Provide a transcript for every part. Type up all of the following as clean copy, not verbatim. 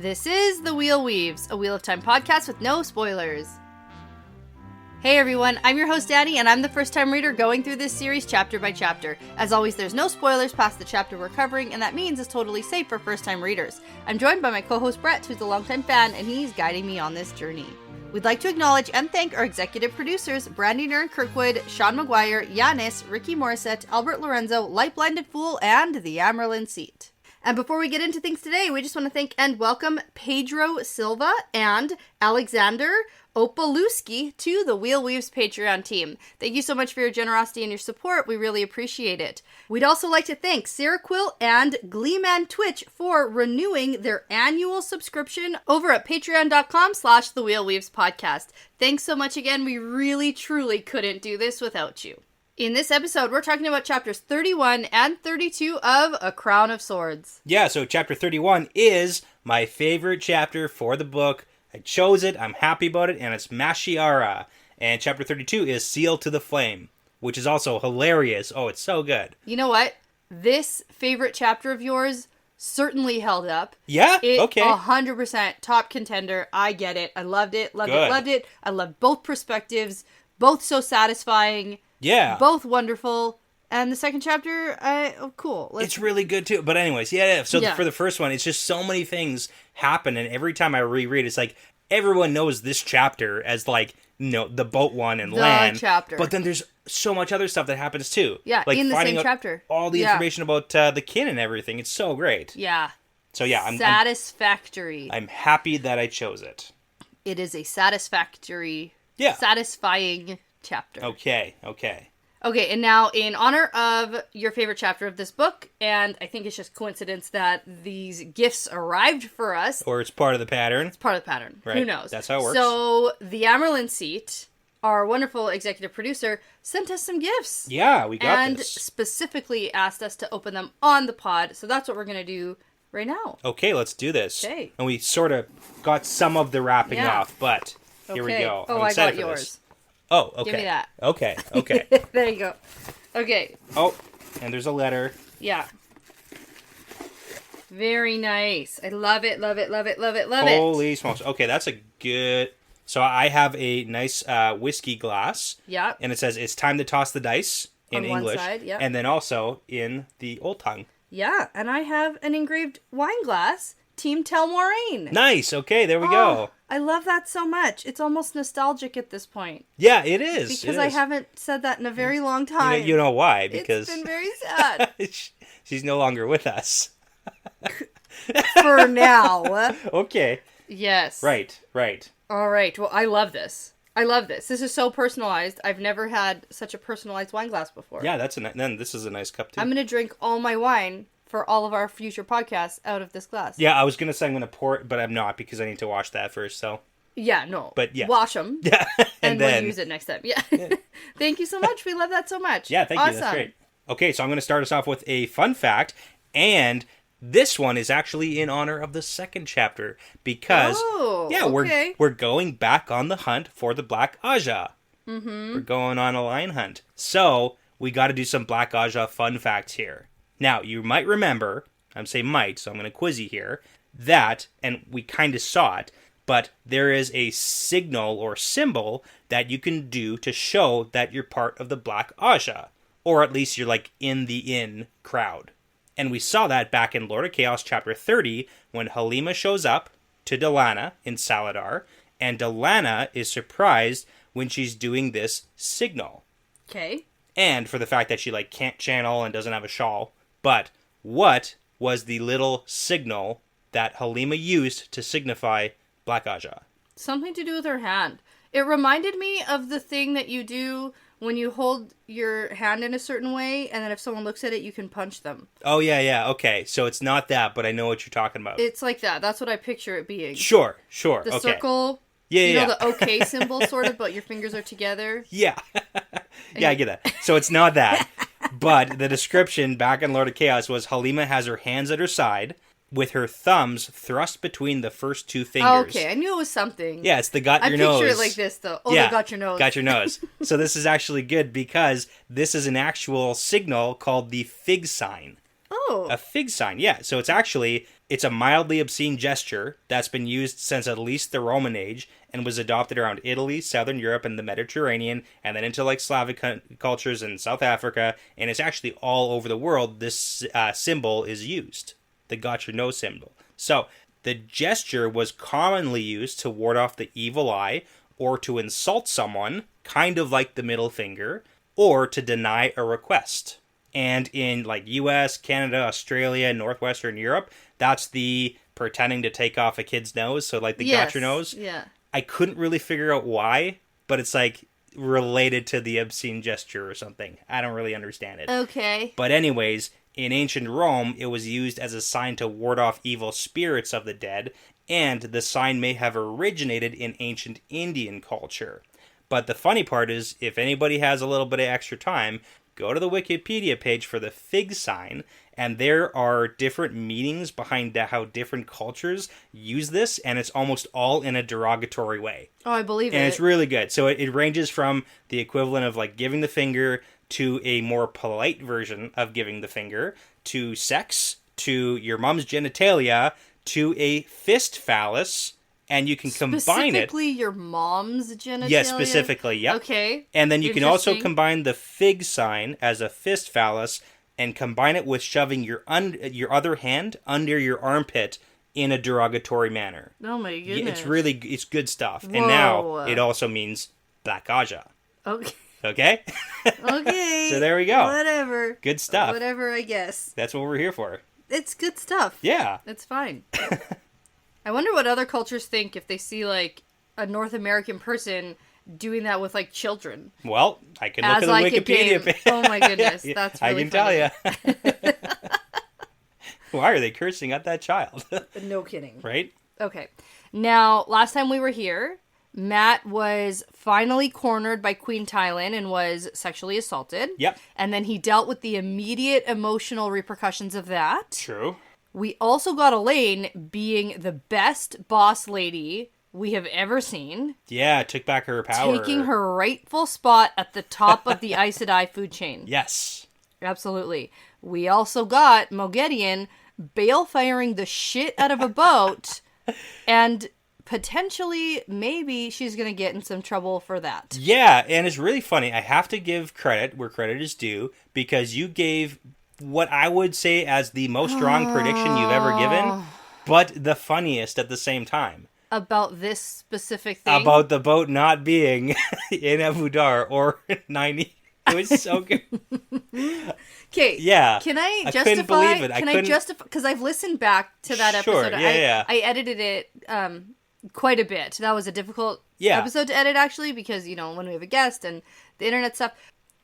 This is The Wheel Weaves, a Wheel of Time podcast with no spoilers. Hey everyone, I'm your host Dani, and I'm the first-time reader going through this series chapter by chapter. As always, there's no spoilers past the chapter we're covering, and that means it's totally safe for first-time readers. I'm joined by my co-host Brett, who's a longtime fan, and he's guiding me on this journey. We'd like to acknowledge and thank our executive producers, Brandy Nern Kirkwood, Sean McGuire, Yanis, Ricky Morissette, Albert Lorenzo, Light Blinded Fool, and the Amaryllin Seat. And before we get into things today, we just want to thank and welcome Pedro Silva and Alexander Opaluski to the Wheel Weaves Patreon team. Thank you so much for your generosity and your support. We really appreciate it. We'd also like to thank Sarah Quill and Gleeman Twitch for renewing their annual subscription over at patreon.com/The Wheel Weaves Podcast. Thanks so much again. We really, truly couldn't do this without you. In this episode, we're talking about chapters 31 and 32 of A Crown of Swords. Yeah, so chapter 31 is my favorite chapter for the book. I chose it, I'm happy about it, and it's Mashiara. And chapter 32 is Sealed to the Flame, which is also hilarious. Oh, it's so good. You know what? This favorite chapter of yours certainly held up. Yeah? Okay. 100% top contender. I get it. I loved it. Loved it. I loved both perspectives. Both so satisfying. Yeah. Both wonderful. And the second chapter, cool. It's really good too. But anyways, yeah. So for the first one, it's just so many things happen. And every time I reread, it's like everyone knows this chapter as like, you know, the boat one and Lan. Chapter. But then there's so much other stuff that happens too. Yeah, like in the finding same out chapter. All the information about the kin and everything. It's so great. Yeah. So yeah, I'm satisfactory. I'm happy that I chose it. It is a satisfactory, satisfying chapter. Okay. Okay, and now in honor of your favorite chapter of this book, and I think it's just coincidence that these gifts arrived for us. Or it's part of the pattern. It's part of the pattern. Right. Who knows? That's how it works. So the Amaryllin Seat, our wonderful executive producer, sent us some gifts. Yeah, we got and this. specifically asked us to open them on the pod, so that's what we're going to do right now. Okay, let's do this. Okay. And we sort of got some of the wrapping off, but here we go. Oh, I'm I got for yours. This. Oh, okay. Give me that. Okay. There you go. Okay. Oh, and there's a letter. Yeah. Very nice. I love it. Holy smokes. Okay, that's a good... So I have a nice whiskey glass. Yeah. And it says, it's time to toss the dice in on English. One side, yeah. And then also in the old tongue. Yeah, and I have an engraved wine glass. Team Telmoraine. Nice. Okay, there we go. I love that so much. It's almost nostalgic at this point. Yeah, it is. Because I haven't said that in a very long time. You know why? Because it's been very sad. She's no longer with us. For now. Okay. Yes. Right. All right. Well, I love this. This is so personalized. I've never had such a personalized wine glass before. Yeah, then this is a nice cup too. I'm going to drink all my wine for all of our future podcasts out of this glass. Yeah, I was going to say I'm going to pour it, but I'm not because I need to wash that first, so. Yeah, no. But yeah. Wash them. Yeah. and then we'll use it next time. Yeah. Thank you so much. We love that so much. Yeah, thank you. That's great. Okay, so I'm going to start us off with a fun fact, and this one is actually in honor of the second chapter because we're going back on the hunt for the Black Ajah. Mm-hmm. We're going on a lion hunt. So, we got to do some Black Ajah fun facts here. Now, you might remember, I'm saying might, so I'm going to quiz you here, that, and we kind of saw it, but there is a signal or symbol that you can do to show that you're part of the Black Ajah, or at least you're like in the in crowd. And we saw that back in Lord of Chaos chapter 30, when Halima shows up to Delana in Saladar, and Delana is surprised when she's doing this signal. Okay. And for the fact that she like can't channel and doesn't have a shawl. But what was the little signal that Halima used to signify Black Ajah? Something to do with her hand. It reminded me of the thing that you do when you hold your hand in a certain way, and then if someone looks at it, you can punch them. Oh, yeah. Okay, so it's not that, but I know what you're talking about. It's like that. That's what I picture it being. Sure. The circle. Yeah, you know, the okay symbol, sort of, but your fingers are together. Yeah. I get that. So it's not that. But the description back in Lord of Chaos was Halima has her hands at her side with her thumbs thrust between the first two fingers. Okay, I knew it was something. Yeah, it's the got your nose. I picture it like this, though. Oh, yeah, got your nose. Got your nose. So this is actually good because this is an actual signal called the fig sign. Oh. A fig sign, yeah. So it's a mildly obscene gesture that's been used since at least the Roman age and was adopted around Italy, Southern Europe, and the Mediterranean, and then into like Slavic cultures in South Africa, and it's actually all over the world this symbol is used. The got your nose symbol. So the gesture was commonly used to ward off the evil eye or to insult someone, kind of like the middle finger, or to deny a request. And in like US, Canada, Australia, Northwestern Europe, that's the pretending to take off a kid's nose. So like the got your nose. Yeah. I couldn't really figure out why, but it's like related to the obscene gesture or something. I don't really understand it. Okay. But anyways, in ancient Rome, it was used as a sign to ward off evil spirits of the dead, and the sign may have originated in ancient Indian culture. But the funny part is, if anybody has a little bit of extra time, go to the Wikipedia page for the fig sign, and there are different meanings behind how different cultures use this, and it's almost all in a derogatory way. Oh, I believe it. And it's really good. So it ranges from the equivalent of like giving the finger to a more polite version of giving the finger, to sex, to your mom's genitalia, to a fist phallus, and you can combine it. Specifically your mom's genitalia? Yes, specifically, yep. Okay. And then you can also combine the fig sign as a fist phallus and combine it with shoving your other hand under your armpit in a derogatory manner. Oh my goodness. It's good stuff. Whoa. And now it also means Black Ajah. Okay. Okay? Okay. So there we go. Whatever. Good stuff. Whatever, I guess. That's what we're here for. It's good stuff. Yeah. It's fine. I wonder what other cultures think if they see, like, a North American person doing that with, like, children. Well, I can look at the Wikipedia page. Oh my goodness, that's really I can tell you. Why are they cursing at that child? No kidding. Right? Okay. Now, last time we were here, Matt was finally cornered by Queen Tylin and was sexually assaulted. Yep. And then he dealt with the immediate emotional repercussions of that. True. We also got Elayne being the best boss lady we have ever seen. Yeah, took back her power. Taking her rightful spot at the top of the Aes Sedai food chain. Yes. Absolutely. We also got Moghedien bale-firing the shit out of a boat, and potentially, maybe she's going to get in some trouble for that. Yeah, and it's really funny. I have to give credit where credit is due, because you gave what I would say as the most wrong prediction you've ever given, but the funniest at the same time. About this specific thing? About the boat not being in Abu Dar or Nynaeve. It was so good. Okay. Yeah. Can I justify? Couldn't believe it. Can I justify? Because I've listened back to that episode. Yeah. I edited it quite a bit. That was a difficult episode to edit, actually, because, you know, when we have a guest and the internet stuff.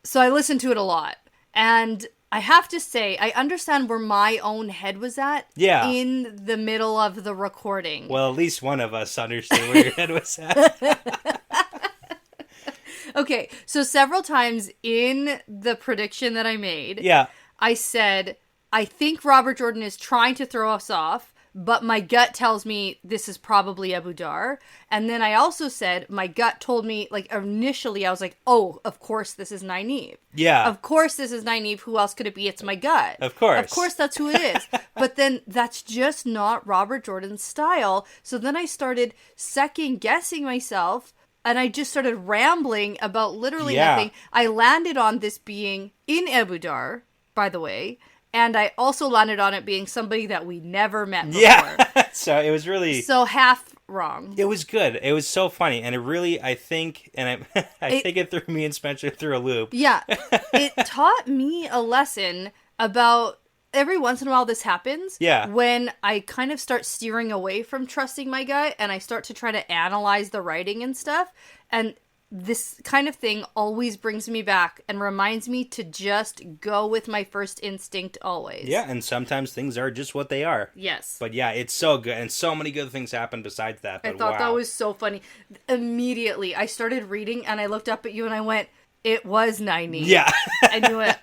So I listened to it a lot. And I have to say, I understand where my own head was at in the middle of the recording. Well, at least one of us understood where your head was at. Okay, so several times in the prediction that I made, I said, I think Robert Jordan is trying to throw us off, but my gut tells me this is probably Abu Dar. And then I also said, my gut told me, like, initially I was like, oh, of course this is Nynaeve. Yeah. Of course this is Nynaeve. Who else could it be? It's my gut. Of course. Of course that's who it is. But then that's just not Robert Jordan's style. So then I started second guessing myself. And I just started rambling about literally nothing. I landed on this being in Abu Dar, by the way. And I also landed on it being somebody that we never met before. Yeah. So it was really... So half wrong. It was good. It was so funny. And it really, I think, and I think it threw me and Spencer through a loop. Yeah. It taught me a lesson about... Every once in a while this happens. Yeah. When I kind of start steering away from trusting my gut and I start to try to analyze the writing and stuff. And this kind of thing always brings me back and reminds me to just go with my first instinct always. Yeah, and sometimes things are just what they are. Yes. But yeah, it's so good. And so many good things happen besides that. But I thought that was so funny. Immediately, I started reading and I looked up at you and I went... It was Nynaeve. Yeah. And you went,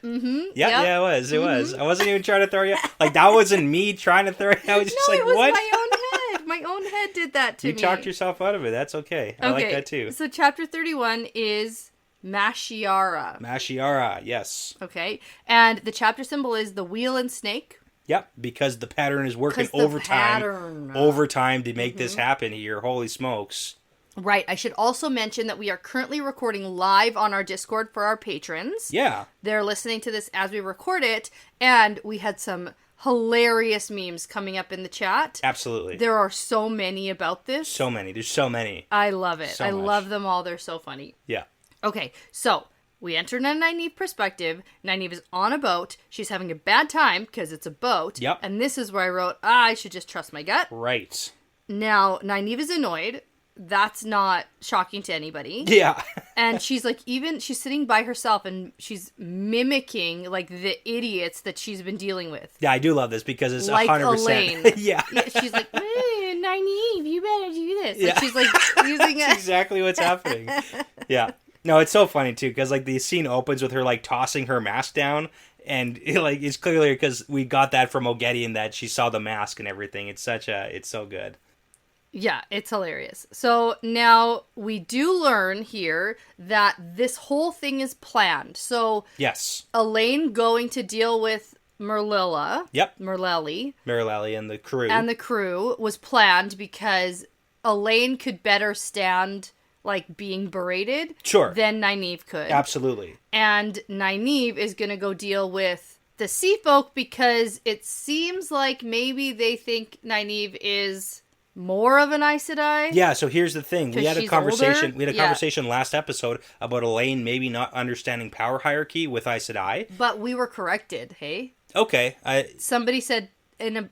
Yeah, it was. It was. I wasn't even trying to throw you. Like, that wasn't me trying to throw you. I was just like, it was what? my own head. My own head did that to me. You talked yourself out of it. That's okay. I like that too. So chapter 31 is Mashiara. Mashiara, yes. Okay. And the chapter symbol is the wheel and snake. Yep, because the pattern is working overtime to make this happen here. Holy smokes. Right. I should also mention that we are currently recording live on our Discord for our patrons. Yeah. They're listening to this as we record it, and we had some hilarious memes coming up in the chat. Absolutely. There are so many about this. So many. There's so many. I love it. I love them all. They're so funny. Yeah. Okay, so we enter in a Nynaeve perspective. Nynaeve is on a boat. She's having a bad time because it's a boat. Yep. And this is where I wrote, I should just trust my gut. Right. Now, Nynaeve is annoyed. That's not shocking to anybody. Yeah. And she's like, she's sitting by herself and she's mimicking like the idiots that she's been dealing with. Yeah, I do love this because it's like 100%. Elayne. Yeah. She's like, Nynaeve, you better do this. Yeah. Like, she's like using That's exactly what's happening. Yeah. No, it's so funny too because like the scene opens with her like tossing her mask down. And it's clearly because we got that from Ogedian that she saw the mask and everything. It's so good. Yeah, it's hilarious. So now we do learn here that this whole thing is planned. So yes, Elayne going to deal with Merlilla. Yep. Merlelli and the crew. And the crew was planned because Elayne could better stand like being berated than Nynaeve could. Absolutely. And Nynaeve is going to go deal with the sea folk because it seems like maybe they think Nynaeve is more of an Aes Sedai. Yeah, so here's the thing. We had a conversation. Older? We had a conversation last episode about Elayne maybe not understanding power hierarchy with Aes Sedai. But we were corrected, hey? Okay. Somebody said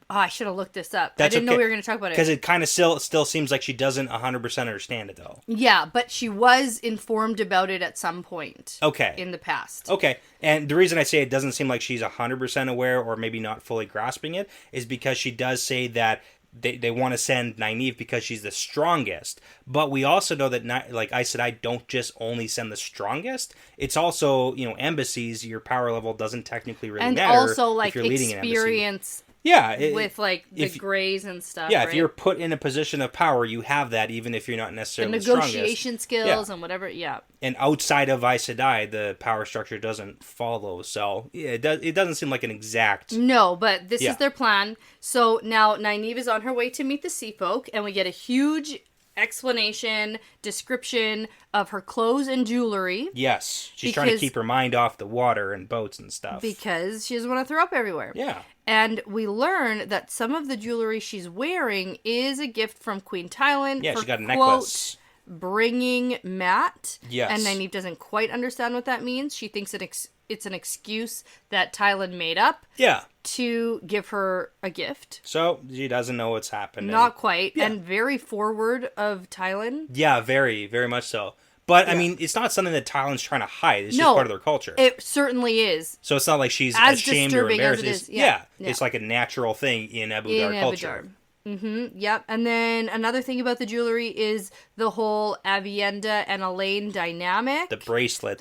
I should have looked this up. I didn't know we were going to talk about it. Because it kind of still seems like she doesn't 100% understand it, though. Yeah, but she was informed about it at some point. Okay. In the past. Okay. And the reason I say it doesn't seem like she's 100% aware or maybe not fully grasping it is because she does say that they want to send Nynaeve because she's the strongest. But we also know that, like I said, I don't just only send the strongest. It's also, embassies, your power level doesn't technically really matter. And also, like, if you're leading experience. With, like, the greys and stuff, Yeah, if you're put in a position of power, you have that even if you're not necessarily the strongest. Negotiation skills and whatever, yeah. And outside of Aes Sedai, the power structure doesn't follow, so yeah, it doesn't seem like an exact... No, but this is their plan. So now Nynaeve is on her way to meet the sea folk, and we get a huge explanation, description of her clothes and jewelry. Yes, she's trying to keep her mind off the water and boats and stuff. Because she doesn't want to throw up everywhere. Yeah. And we learn that some of the jewelry she's wearing is a gift from Queen Tylan. Yeah, she got a necklace. Bringing Matt. Yes. And Nynaeve doesn't quite understand what that means. She thinks it's an excuse that Tylan made up. Yeah. To give her a gift. So, she doesn't know what's happening. Not quite. Yeah. And very forward of Tylan. Yeah, very, very much so. But, I mean, it's not something that Tylan's trying to hide. It's just part of their culture. It certainly is. So it's not like she's as ashamed or embarrassed. As it is. Yeah. It's like a natural thing in Ebudar culture. Mm-hmm. Yep. And then another thing about the jewelry is the whole Aviendha and Elayne dynamic. The bracelet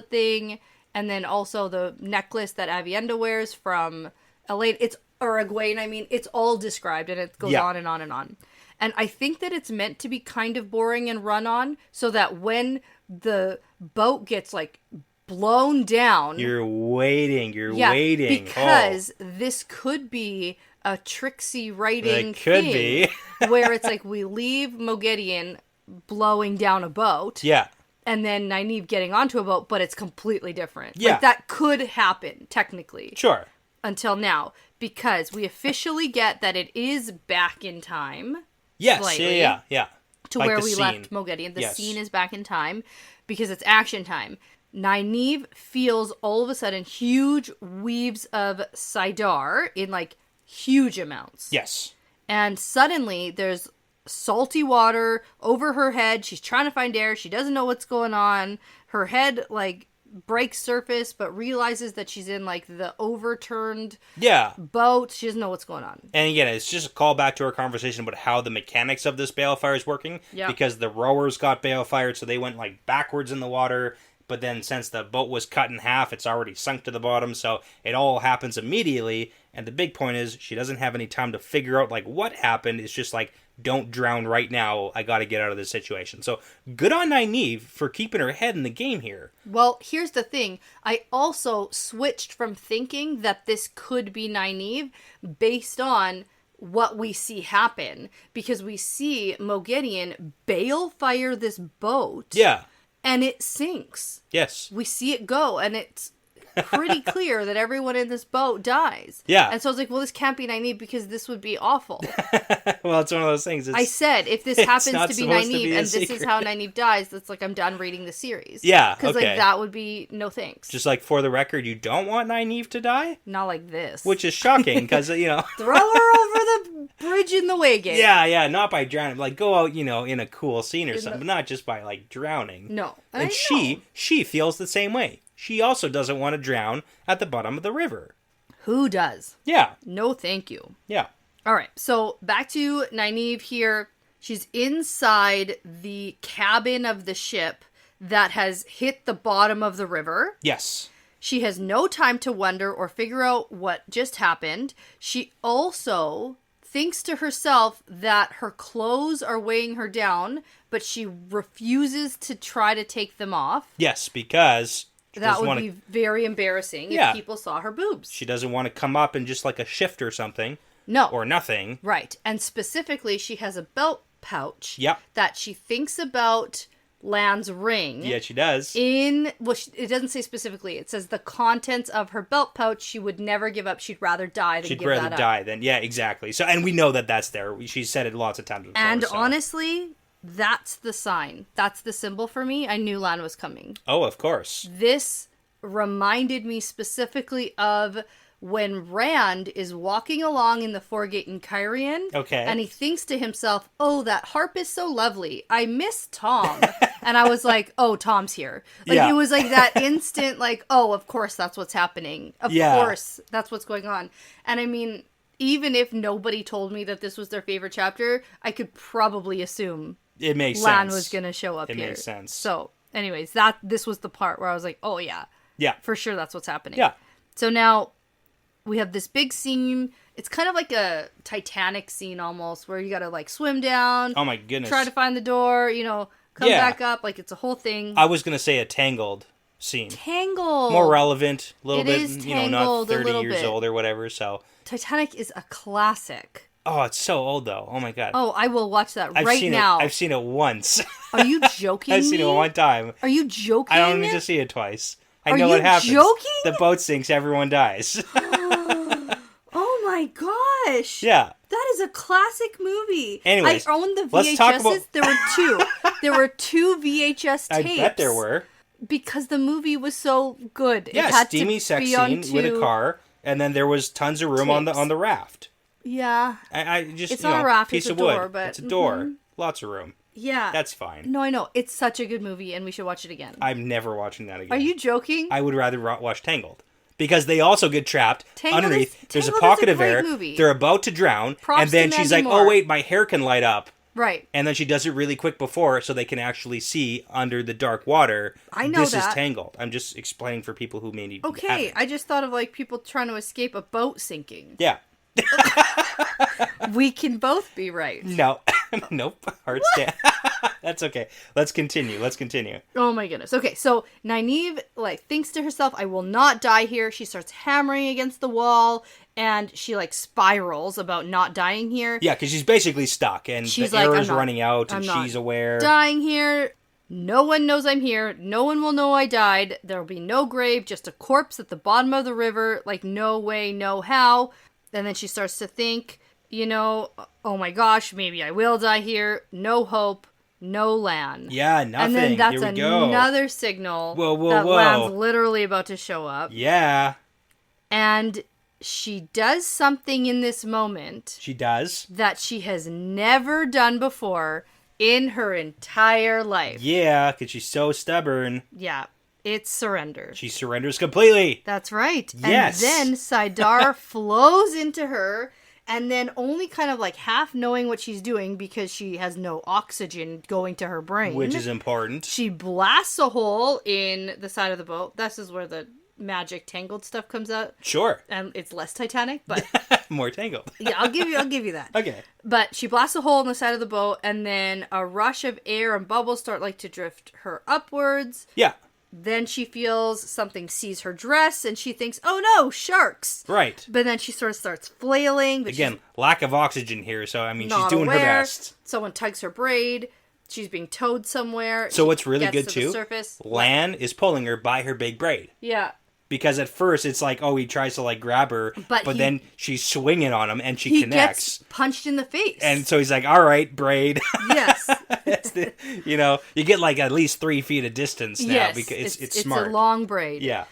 thing. And then also the necklace that Aviendha wears from Elayne. Egwene, it's all described and it goes on and on and on. And I think that it's meant to be kind of boring and run on so that when the boat gets like blown down. You're waiting. Because this could be a tricksy writing thing. Where it's like we leave Mogedion blowing down a boat. Yeah. And then Nynaeve getting onto a boat, but it's completely different. Yeah. Like, that could happen, technically. Sure. Until now. Because we officially get that it is back in time. Yes, slightly, yeah. To like where we left Mogedion. The Seane is back in time. Because it's action time. Nynaeve feels all of a sudden huge weaves of Saidar in, like, huge amounts. Yes. And suddenly there's salty water over her head. She's trying to find air. She doesn't know what's going on. Her head, like, breaks surface, but realizes that she's in, like, the overturned boat. She doesn't know what's going on. And again, it's just a callback to our conversation about how the mechanics of this balefire is working. Yep. Because the rowers got balefired, so they went, like, backwards in the water. But then since the boat was cut in half, it's already sunk to the bottom. So it all happens immediately. And the big point is she doesn't have any time to figure out, like, what happened. It's just like don't drown right now. I got to get out of this situation. So good on Nynaeve for keeping her head in the game here. Well, here's the thing. I also switched from thinking that this could be Nynaeve based on what we see happen. Because we see Moghedien balefire this boat. Yeah. And it sinks. Yes. We see it go, and it's pretty clear that everyone in this boat dies. Yeah. And so I was like, well, this can't be Nynaeve because this would be awful. Well, it's one of those things. I said, if this happens to be Nynaeve and secret. this is how Nynaeve dies, that's like, I'm done reading the series. Yeah, because like that would be no thanks. Just like, for the record, you don't want Nynaeve to die? Not like this. Which is shocking, because, you know... Throw her over the bridge in the Waygate. Yeah, not by drowning. Like, go out, you know, in a cool scene or something, but not just by, like, drowning. No. And she feels the same way. She also doesn't want to drown at the bottom of the river. Who does? Yeah. No, thank you. Yeah. All right, so back to Nynaeve here. She's inside the cabin of the ship that has hit the bottom of the river. Yes. She has no time to wonder or figure out what just happened. She also thinks to herself that her clothes are weighing her down, but she refuses to try to take them off. Yes, because... That would be very embarrassing if people saw her boobs. She doesn't want to come up in just like a shift or something. No. Or nothing. Right. And specifically, she has a belt pouch that she thinks about Lan's ring. Yeah, she does. It doesn't say specifically. It says the contents of her belt pouch she would never give up. She'd rather die than give that up. She'd rather die than... Yeah, exactly. So, and we know that that's there. She's said it lots of times before. And honestly... That's the sign. That's the symbol for me. I knew Lan was coming. Oh, of course. This reminded me specifically of when Rand is walking along in the Foregate in Cairhien. Okay. And he thinks to himself, oh, that harp is so lovely. I miss Tom. And I was like, oh, Tom's here. Like, it was like that instant, like, oh, of course that's what's happening. Of course that's what's going on. And I mean, even if nobody told me that this was their favorite chapter, I could probably assume it makes Lan sense. was going to show up here. It makes sense. So, anyways, this was the part where I was like, oh, yeah. Yeah. For sure that's what's happening. Yeah. So now we have this big scene. It's kind of like a Titanic scene almost, where you got to like swim down. Oh, my goodness. Try to find the door, come back up. Like, it's a whole thing. I was going to say a Tangled scene. Tangled. More relevant, a little bit, is not 30 years old or whatever, so. Titanic is a classic. Oh, it's so old, though. Oh, my God. Oh, I will watch that now. I've seen it once. Are you joking I've seen it one time. Are you joking? I don't need to see it twice. I know what happens. Are you joking? The boat sinks, everyone dies. Oh, my gosh. Yeah. That is a classic movie. Anyways, I owned the VHSs. There were two. There were two VHS tapes. I bet there were. Because the movie was so good. Yeah, it had steamy to sex be scene with a car, and then there was tons of room on the raft. Yeah. I just, it's not a raft, piece it's a of door, wood. but it's a door. Lots of room. Yeah. That's fine. No, I know. It's such a good movie, and we should watch it again. I'm never watching that again. Are you joking? I would rather watch Tangled. Because they also get trapped underneath. There's a Tangled pocket is a of air. great movie. They're about to drown. Props and then to she's Mandy like, Moore. oh, wait, my hair can light up. Right. And then she does it really quick before so they can actually see under the dark water. I know this that. is Tangled. I'm just explaining for people who may need Okay, I just thought of like people trying to escape a boat sinking. Yeah. We can both be right. No. Nope. Hard stand. That's okay. Let's continue. Oh my goodness. Okay, so Nynaeve thinks to herself, I will not die here. She starts hammering against the wall, and she spirals about not dying here. Yeah, because she's basically stuck, and she's the air is running out, and she's aware. Dying here. No one knows I'm here. No one will know I died. There will be no grave, just a corpse at the bottom of the river. No way, no how. And then she starts to think, oh my gosh, maybe I will die here. No hope, no Lan. Yeah, nothing. And then that's Here we go. another signal whoa, that Lan's literally about to show up. Yeah. And she does something in this moment. She does. That she has never done before in her entire life. Yeah, because she's so stubborn. Yeah. It's surrender. She surrenders completely. That's right. Yes. And then Saidar flows into her, and then only kind of half knowing what she's doing because she has no oxygen going to her brain. Which is important. She blasts a hole in the side of the boat. This is where the magic Tangled stuff comes out. Sure. And it's less Titanic, but More tangled. Yeah, I'll give you that. Okay. But she blasts a hole in the side of the boat, and then a rush of air and bubbles start like to drift her upwards. Yeah. Then she feels something seize her dress, and she thinks, oh no, sharks. Right. But then she sort of starts flailing. Again, lack of oxygen here, so I mean, she's doing her best. Someone tugs her braid. She's being towed somewhere. So what's really good to the too, surface. Lan is pulling her by her big braid. Yeah. Because at first it's like, oh, he tries to like grab her, but then she's swinging on him and she connects. Gets punched in the face. And so he's like, all right, braid. Yes. You get like at least 3 feet of distance now. Yes, because it's smart. It's a long braid. Yeah.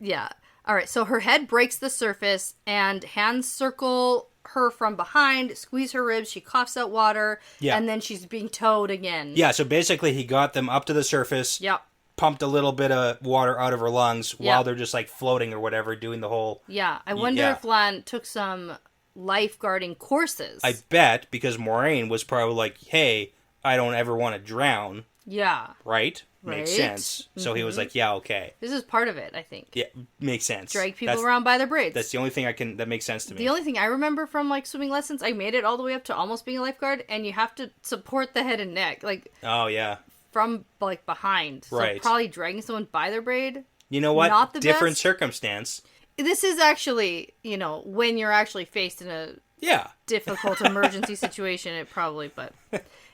Yeah. All right. So her head breaks the surface and hands circle her from behind, squeeze her ribs. She coughs out water. Yeah. And then she's being towed again. Yeah. So basically he got them up to the surface. Yep. Pumped a little bit of water out of her lungs while they're just like floating or whatever, doing the whole... Yeah, I wonder if Lan took some lifeguarding courses. I bet, because Moiraine was probably like, hey, I don't ever want to drown. Yeah. Right? Makes sense. So he was like, yeah, okay. This is part of it, I think. Yeah, makes sense. Drag people around by their braids. That's the only thing that makes sense to me. The only thing I remember from like swimming lessons, I made it all the way up to almost being a lifeguard, and you have to support the head and neck. Like... Oh, yeah. From, like, behind. So right. probably dragging someone by their braid. You know what? Not the different best. Circumstance. This is actually, when you're actually faced in a difficult emergency situation, it probably, but...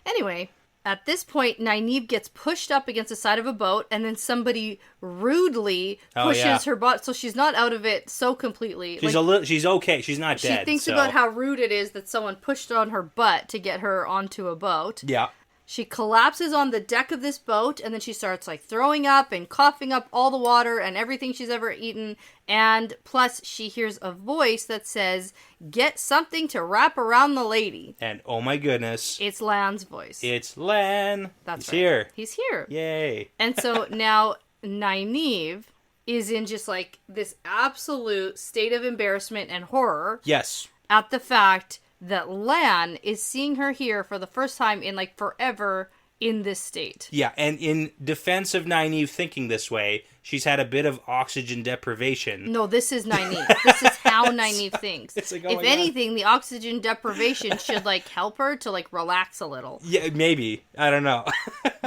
Anyway, at this point, Nynaeve gets pushed up against the side of a boat, and then somebody rudely pushes her butt, so she's not out of it so completely. She's okay. She's not dead. She thinks about how rude it is that someone pushed on her butt to get her onto a boat. Yeah. She collapses on the deck of this boat, and then she starts, like, throwing up and coughing up all the water and everything she's ever eaten. And plus, she hears a voice that says, get something to wrap around the lady. And, oh my goodness. It's Lan's voice. It's Lan. That's right. Here. He's here. Yay. And so now Nynaeve is in just, like, this absolute state of embarrassment and horror. Yes. At the fact that Lan is seeing her here for the first time in, like, forever in this state. Yeah, and in defense of Nynaeve thinking this way, she's had a bit of oxygen deprivation. No, this is Nynaeve. This is how Nynaeve thinks. Like, if anything, the oxygen deprivation should, like, help her to, like, relax a little. Yeah, maybe. I don't know.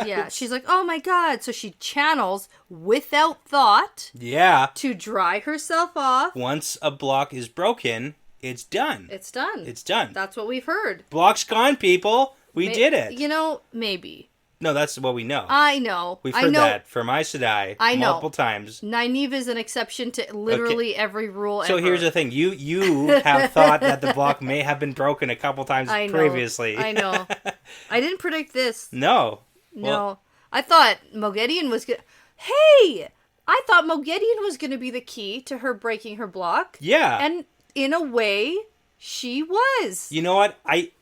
Yeah, she's like, oh my god. So she channels without thought. Yeah. To dry herself off. Once a block is broken... It's done. It's done. It's done. That's what we've heard. Block's gone, people. We did it. Maybe. No, that's what we know. I know. We've heard that from Aes Sedai multiple times. Nynaeve is an exception to literally every rule ever. So here's the thing. You have thought that the block may have been broken a couple times previously. I know. I didn't predict this. No. No. I thought Moghedien was going to... Hey! I thought Moghedien was going to be the key to her breaking her block. Yeah. And... in a way, she was. You know what?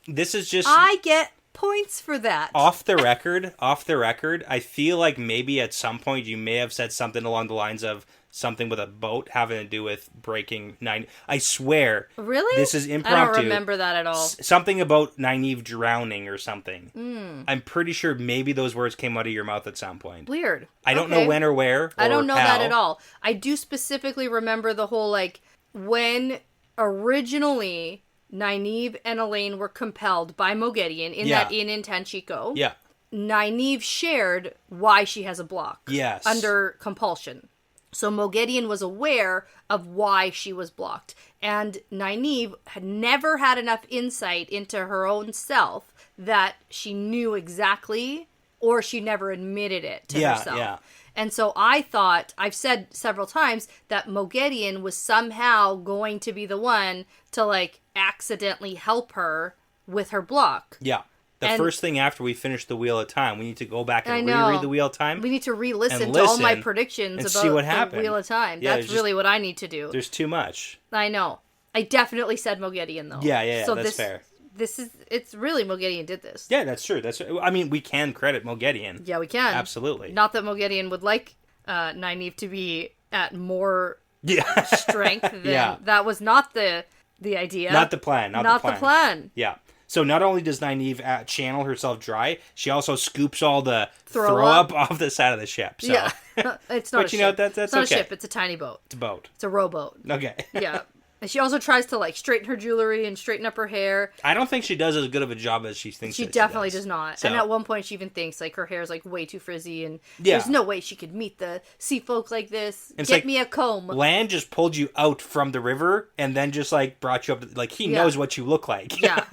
This is just... I get points for that. Off the record, I feel like maybe at some point you may have said something along the lines of something with a boat having to do with breaking Nynaeve. I swear. Really? This is impromptu. I don't remember that at all. Something about Nynaeve drowning or something. I'm pretty sure maybe those words came out of your mouth at some point. Weird. I don't know when or where or I don't know how. that at all. I do specifically remember the whole, like, when... originally, Nynaeve and Elayne were compelled by Moghedien in that inn in Tanchico. Yeah. Nynaeve shared why she has a block. Yes. Under compulsion. So Moghedien was aware of why she was blocked. And Nynaeve had never had enough insight into her own self that she knew exactly, or she never admitted it to herself. Yeah. And so I thought, I've said several times, that Moghedien was somehow going to be the one to, like, accidentally help her with her block. Yeah. The first thing after we finish the Wheel of Time, we need to go back and reread the Wheel of Time. We need to re-listen to all my predictions about see what happened. The Wheel of Time. Yeah, that's really what I need to do. There's too much. I know. I definitely said Moghedien, though. Yeah, so that's fair. It's really Moghedien did this. Yeah, that's true. I mean, we can credit Moghedien. Yeah, we can. Absolutely. Not that Moghedien would like Nynaeve to be at more strength than... That was not the idea. Not the plan. Not the plan. Yeah. So not only does Nynaeve channel herself dry, she also scoops all the throw up off the side of the ship. So. Yeah. It's not a ship. That's it's not okay. a ship. It's a tiny boat. It's a boat. It's a rowboat. Okay. Yeah. And she also tries to, like, straighten her jewelry and straighten up her hair. I don't think she does as good of a job as she thinks she definitely does not. So. And at one point she even thinks, like, her hair is, like, way too frizzy and there's no way she could meet the sea folk like this. Get like, me a comb. Lan just pulled you out from the river and then just, like, brought you up. Like, he knows what you look like. Yeah.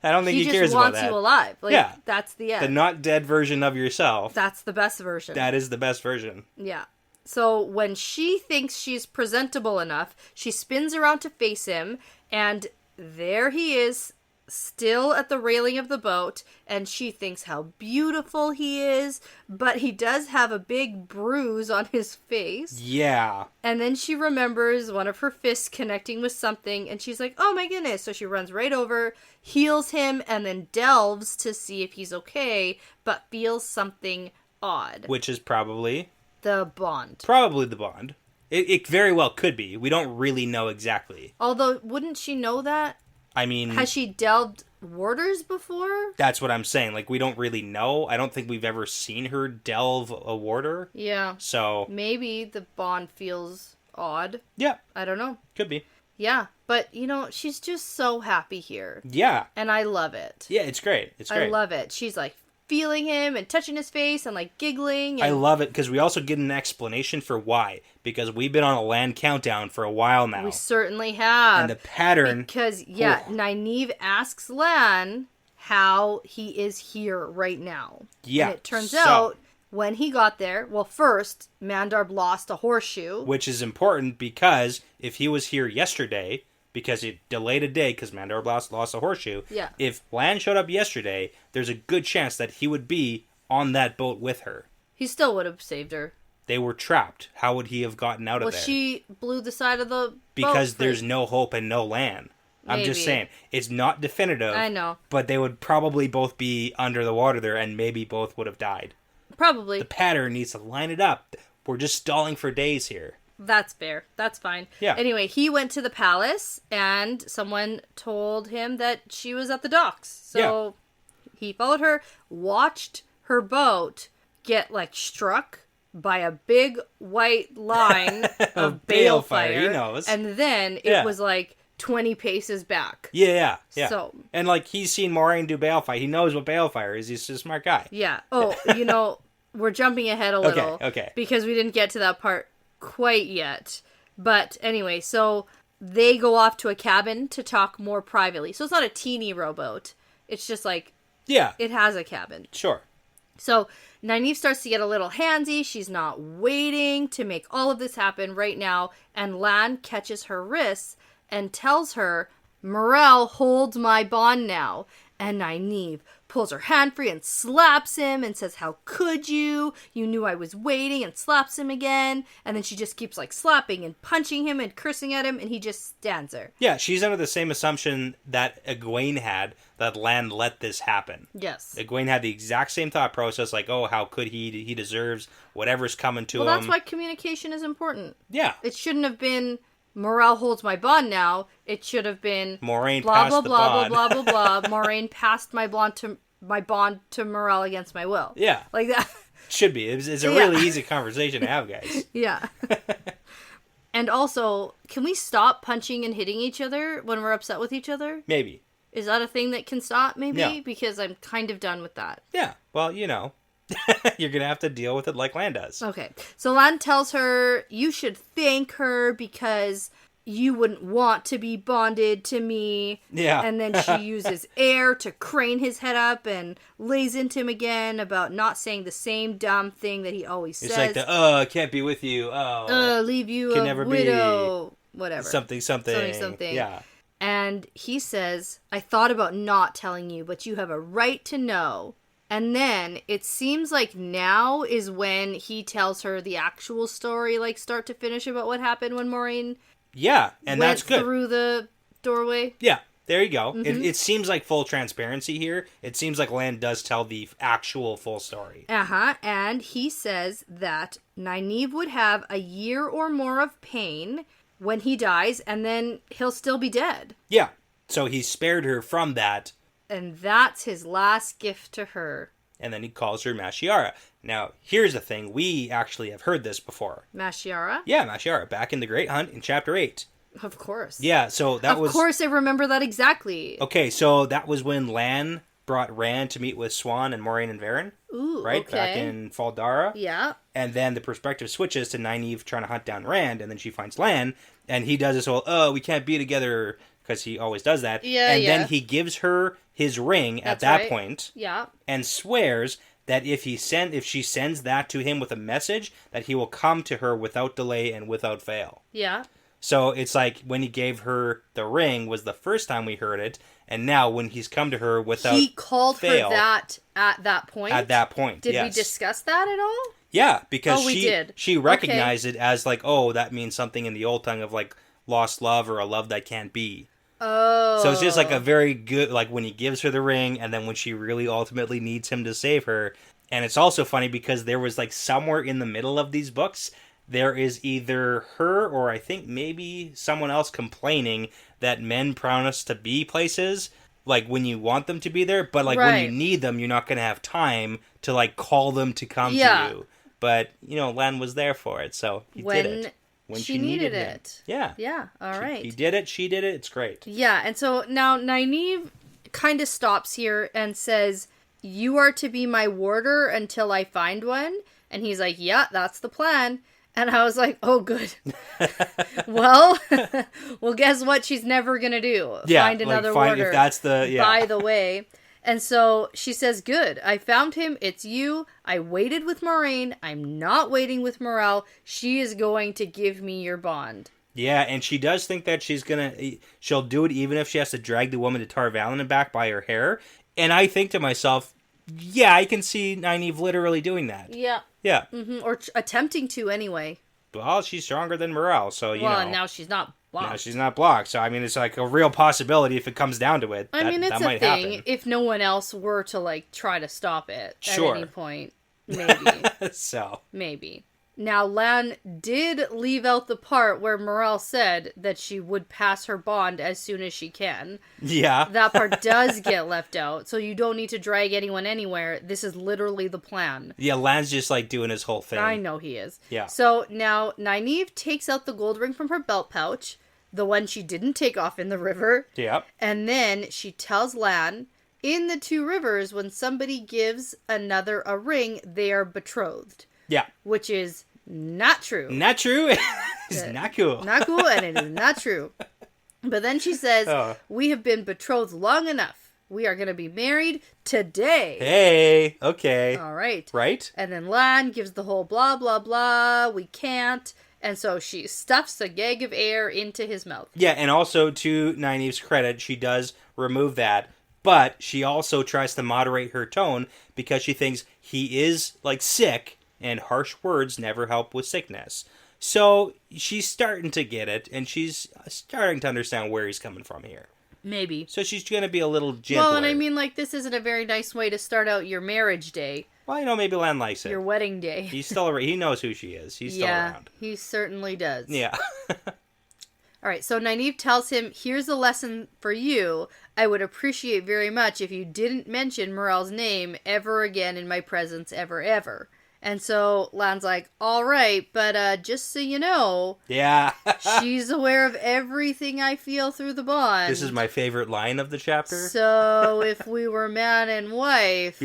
I don't think he cares about that. He just wants you alive. Like, that's the end. The not dead version of yourself. That's the best version. That is the best version. Yeah. So when she thinks she's presentable enough, she spins around to face him, and there he is, still at the railing of the boat, and she thinks how beautiful he is, but he does have a big bruise on his face. Yeah. And then she remembers one of her fists connecting with something, and she's like, oh my goodness. So she runs right over, heals him, and then delves to see if he's okay, but feels something odd. Which is probably... the bond. Probably the bond. It very well could be. We don't really know exactly. Although, wouldn't she know that? I mean... has she delved waters before? That's what I'm saying. Like, we don't really know. I don't think we've ever seen her delve a water. Yeah. So... maybe the bond feels odd. Yeah. I don't know. Could be. Yeah. But, you know, she's just so happy here. Yeah. And I love it. Yeah, it's great. It's great. I love it. She's, like, feeling him and touching his face and, like, giggling. And... I love it because we also get an explanation for why. Because we've been on a Lan countdown for a while now. We certainly have. And the pattern... because, Nynaeve asks Lan how he is here right now. Yeah. And it turns out, when he got there, well, first, Mandarb lost a horseshoe. Which is important because if he was here yesterday... because it delayed a day because Mandarb lost a horseshoe. Yeah. If Lan showed up yesterday, there's a good chance that he would be on that boat with her. He still would have saved her. They were trapped. How would he have gotten out of there? Well, she blew the side of the because boat there's no hope and no Lan. I'm just saying. It's not definitive. I know. But they would probably both be under the water there and maybe both would have died. Probably. The pattern needs to line it up. We're just stalling for days here. That's fair. That's fine. Yeah. Anyway, he went to the palace, and someone told him that she was at the docks. So he followed her, watched her boat get, like, struck by a big white line of balefire. He knows. And then it was, like, 20 paces back. Yeah. So, and, like, he's seen Moiraine do balefire. He knows what balefire is. He's a smart guy. Yeah. Oh, you know, we're jumping ahead a little. Okay. Because we didn't get to that part quite yet. But anyway, so they go off to a cabin to talk more privately. So it's not a teeny rowboat. It's just like... yeah. It has a cabin. Sure. So Nynaeve starts to get a little handsy. She's not waiting to make all of this happen right now. And Lan catches her wrists and tells her, Morel holds my bond now. And Nynaeve pulls her hand free and slaps him and says, how could you? You knew I was waiting, and slaps him again. And then she just keeps, like, slapping and punching him and cursing at him, and he just stands there. Yeah, she's under the same assumption that Egwene had, that Lan let this happen. Yes. Egwene had the exact same thought process, like, oh, how could he? He deserves whatever's coming to him. Well, that's why communication is important. Yeah. It shouldn't have been... Morel holds my bond now. It should have been Moiraine blah passed blah the blah bond. blah blah blah blah. Moiraine passed my bond to Morel against my will. Yeah, like that. Should be. It's a really easy conversation to have, guys. Yeah. And also, can we stop punching and hitting each other when we're upset with each other? Maybe. Is that a thing that can stop? Maybe Yeah. Because I'm kind of done with that. Yeah. Well, you know. You're going to have to deal with it like Lan does. Okay. So Lan tells her, you should thank her because you wouldn't want to be bonded to me. Yeah. And then she uses air to crane his head up and lays into him again about not saying the same dumb thing that he always says. It's like the, I can't be with you. Leave you can a never widow. Whatever. Something. Yeah. And he says, I thought about not telling you, but you have a right to know. And then it seems like now is when he tells her the actual story, like start to finish, about what happened when Moiraine and that's good. Through the doorway. Yeah, there you go. Mm-hmm. It seems like full transparency here. It seems like Lan does tell the actual full story. And he says that Nynaeve would have a year or more of pain when he dies, and then he'll still be dead. Yeah, so he spared her from that. And that's his last gift to her. And then he calls her Mashiara. Now, here's the thing. We actually have heard this before. Mashiara? Yeah, Mashiara. Back in the Great Hunt in Chapter 8. Of course. Yeah, so that was... Of course I remember that exactly. Okay, so that was when Lan brought Rand to meet with Siuan and Moiraine and Verin. Ooh, right? Okay. Back in Fal Dara. Yeah. And then the perspective switches to Nynaeve trying to hunt down Rand, and then she finds Lan, and he does this whole, oh, we can't be together, because he always does that. Yeah, and then he gives her his ring at that point. Yeah. And swears that if she sends that to him with a message, that he will come to her without delay and without fail. Yeah. So it's like when he gave her the ring was the first time we heard it, and now when he's come to her without He called fail, her that at that point? At that point, Did we discuss that at all? Yeah, because she recognized it as like, oh, that means something in the old tongue of like lost love or a love that can't be. Oh. So it's just like a very good, like when he gives her the ring and then when she really ultimately needs him to save her. And it's also funny because there was like somewhere in the middle of these books, there is either her or I think maybe someone else complaining that men promise to be places like when you want them to be there, but like when you need them, you're not going to have time to like call them to come to you. But, you know, Lan was there for it, so he did it. When she needed it. Yeah. Yeah, all right. He did it, she did it, it's great. Yeah, and so now Nynaeve kind of stops here and says, you are to be my warder until I find one. And he's like, yeah, that's the plan. And I was like, oh, good. well, guess what she's never going to do? Yeah, find another warder. If that's the, By the way. And so she says, good, I found him. It's you. I waited with Moiraine. I'm not waiting with Morelle. She is going to give me your bond. Yeah, and she does think that she'll do it even if she has to drag the woman to Tar Valon back by her hair. And I think to myself, yeah, I can see Nynaeve literally doing that. Yeah. Yeah. Mm-hmm. Or attempting to anyway. Well, she's stronger than Morelle, so you know. Well, now she's not blocked. Now she's not blocked, so I mean, it's like a real possibility if it comes down to it. I mean, it's a thing. Happen. If no one else were to, like, try to stop it at any point, maybe. Maybe. Now, Lan did leave out the part where Morelle said that she would pass her bond as soon as she can. Yeah. That part does get left out, so you don't need to drag anyone anywhere. This is literally the plan. Yeah, Lan's just, like, doing his whole thing. I know he is. Yeah. So, now, Nynaeve takes out the gold ring from her belt pouch, the one she didn't take off in the river. Yep. And then she tells Lan, in the Two Rivers, when somebody gives another a ring, they are betrothed. Yeah. Which is not true. Not true? It's not cool. Not cool, and it is not true. But then she says, we have been betrothed long enough. We are going to be married today. Hey, okay. All right. Right? And then Lan gives the whole blah, blah, blah, we can't. And so she stuffs a gag of air into his mouth. Yeah, and also to Nynaeve's credit, she does remove that. But she also tries to moderate her tone because she thinks he is, like, sick. And harsh words never help with sickness. So she's starting to get it, and she's starting to understand where he's coming from here. Maybe. So she's going to be a little gentler. Well, and I mean, like, this isn't a very nice way to start out your marriage day. Well, you know, maybe Lan likes it. Your wedding day. He's still he knows who she is. He's still around. He certainly does. Yeah. All right, so Nynaeve tells him, here's a lesson for you. I would appreciate very much if you didn't mention Morelle's name ever again in my presence, ever, ever. And so Lan's like, all right, but just so you know, yeah, she's aware of everything I feel through the bond. This is my favorite line of the chapter. So if we were man and wife,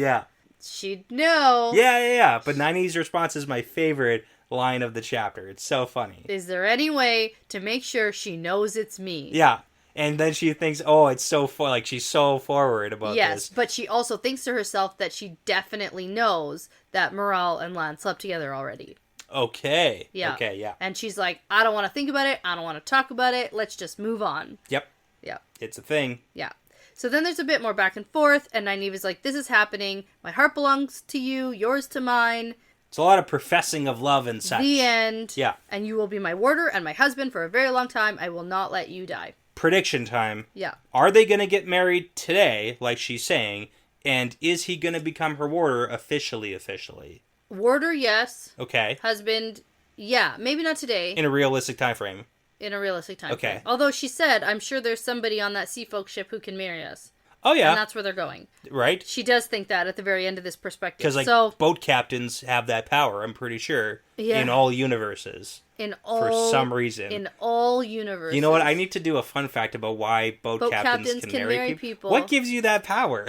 she'd know. Yeah. But Nynaeve's response is my favorite line of the chapter. It's so funny. Is there any way to make sure she knows it's me? Yeah. And then she thinks, oh, it's so like she's so forward about this. Yes, but she also thinks to herself that she definitely knows that Morelle and Lan slept together already. Okay. Yeah. Okay, yeah. And she's like, I don't want to think about it. I don't want to talk about it. Let's just move on. Yep. Yeah. It's a thing. Yeah. So then there's a bit more back and forth, and Nynaeve is like, this is happening. My heart belongs to you, yours to mine. It's a lot of professing of love and such. The end. Yeah. And you will be my warder and my husband for a very long time. I will not let you die. Prediction time. Yeah. Are they going to get married today, like she's saying? And is he going to become her warder officially? Warder, yes. Okay. Husband, yeah. Maybe not today. In a realistic time frame. Okay. Although she said, I'm sure there's somebody on that sea folk ship who can marry us. Oh, yeah. And that's where they're going. Right. She does think that at the very end of this perspective. Because, boat captains have that power, I'm pretty sure, in all universes. For some reason. In all universes. You know what? I need to do a fun fact about why boat captains can marry people. What gives you that power?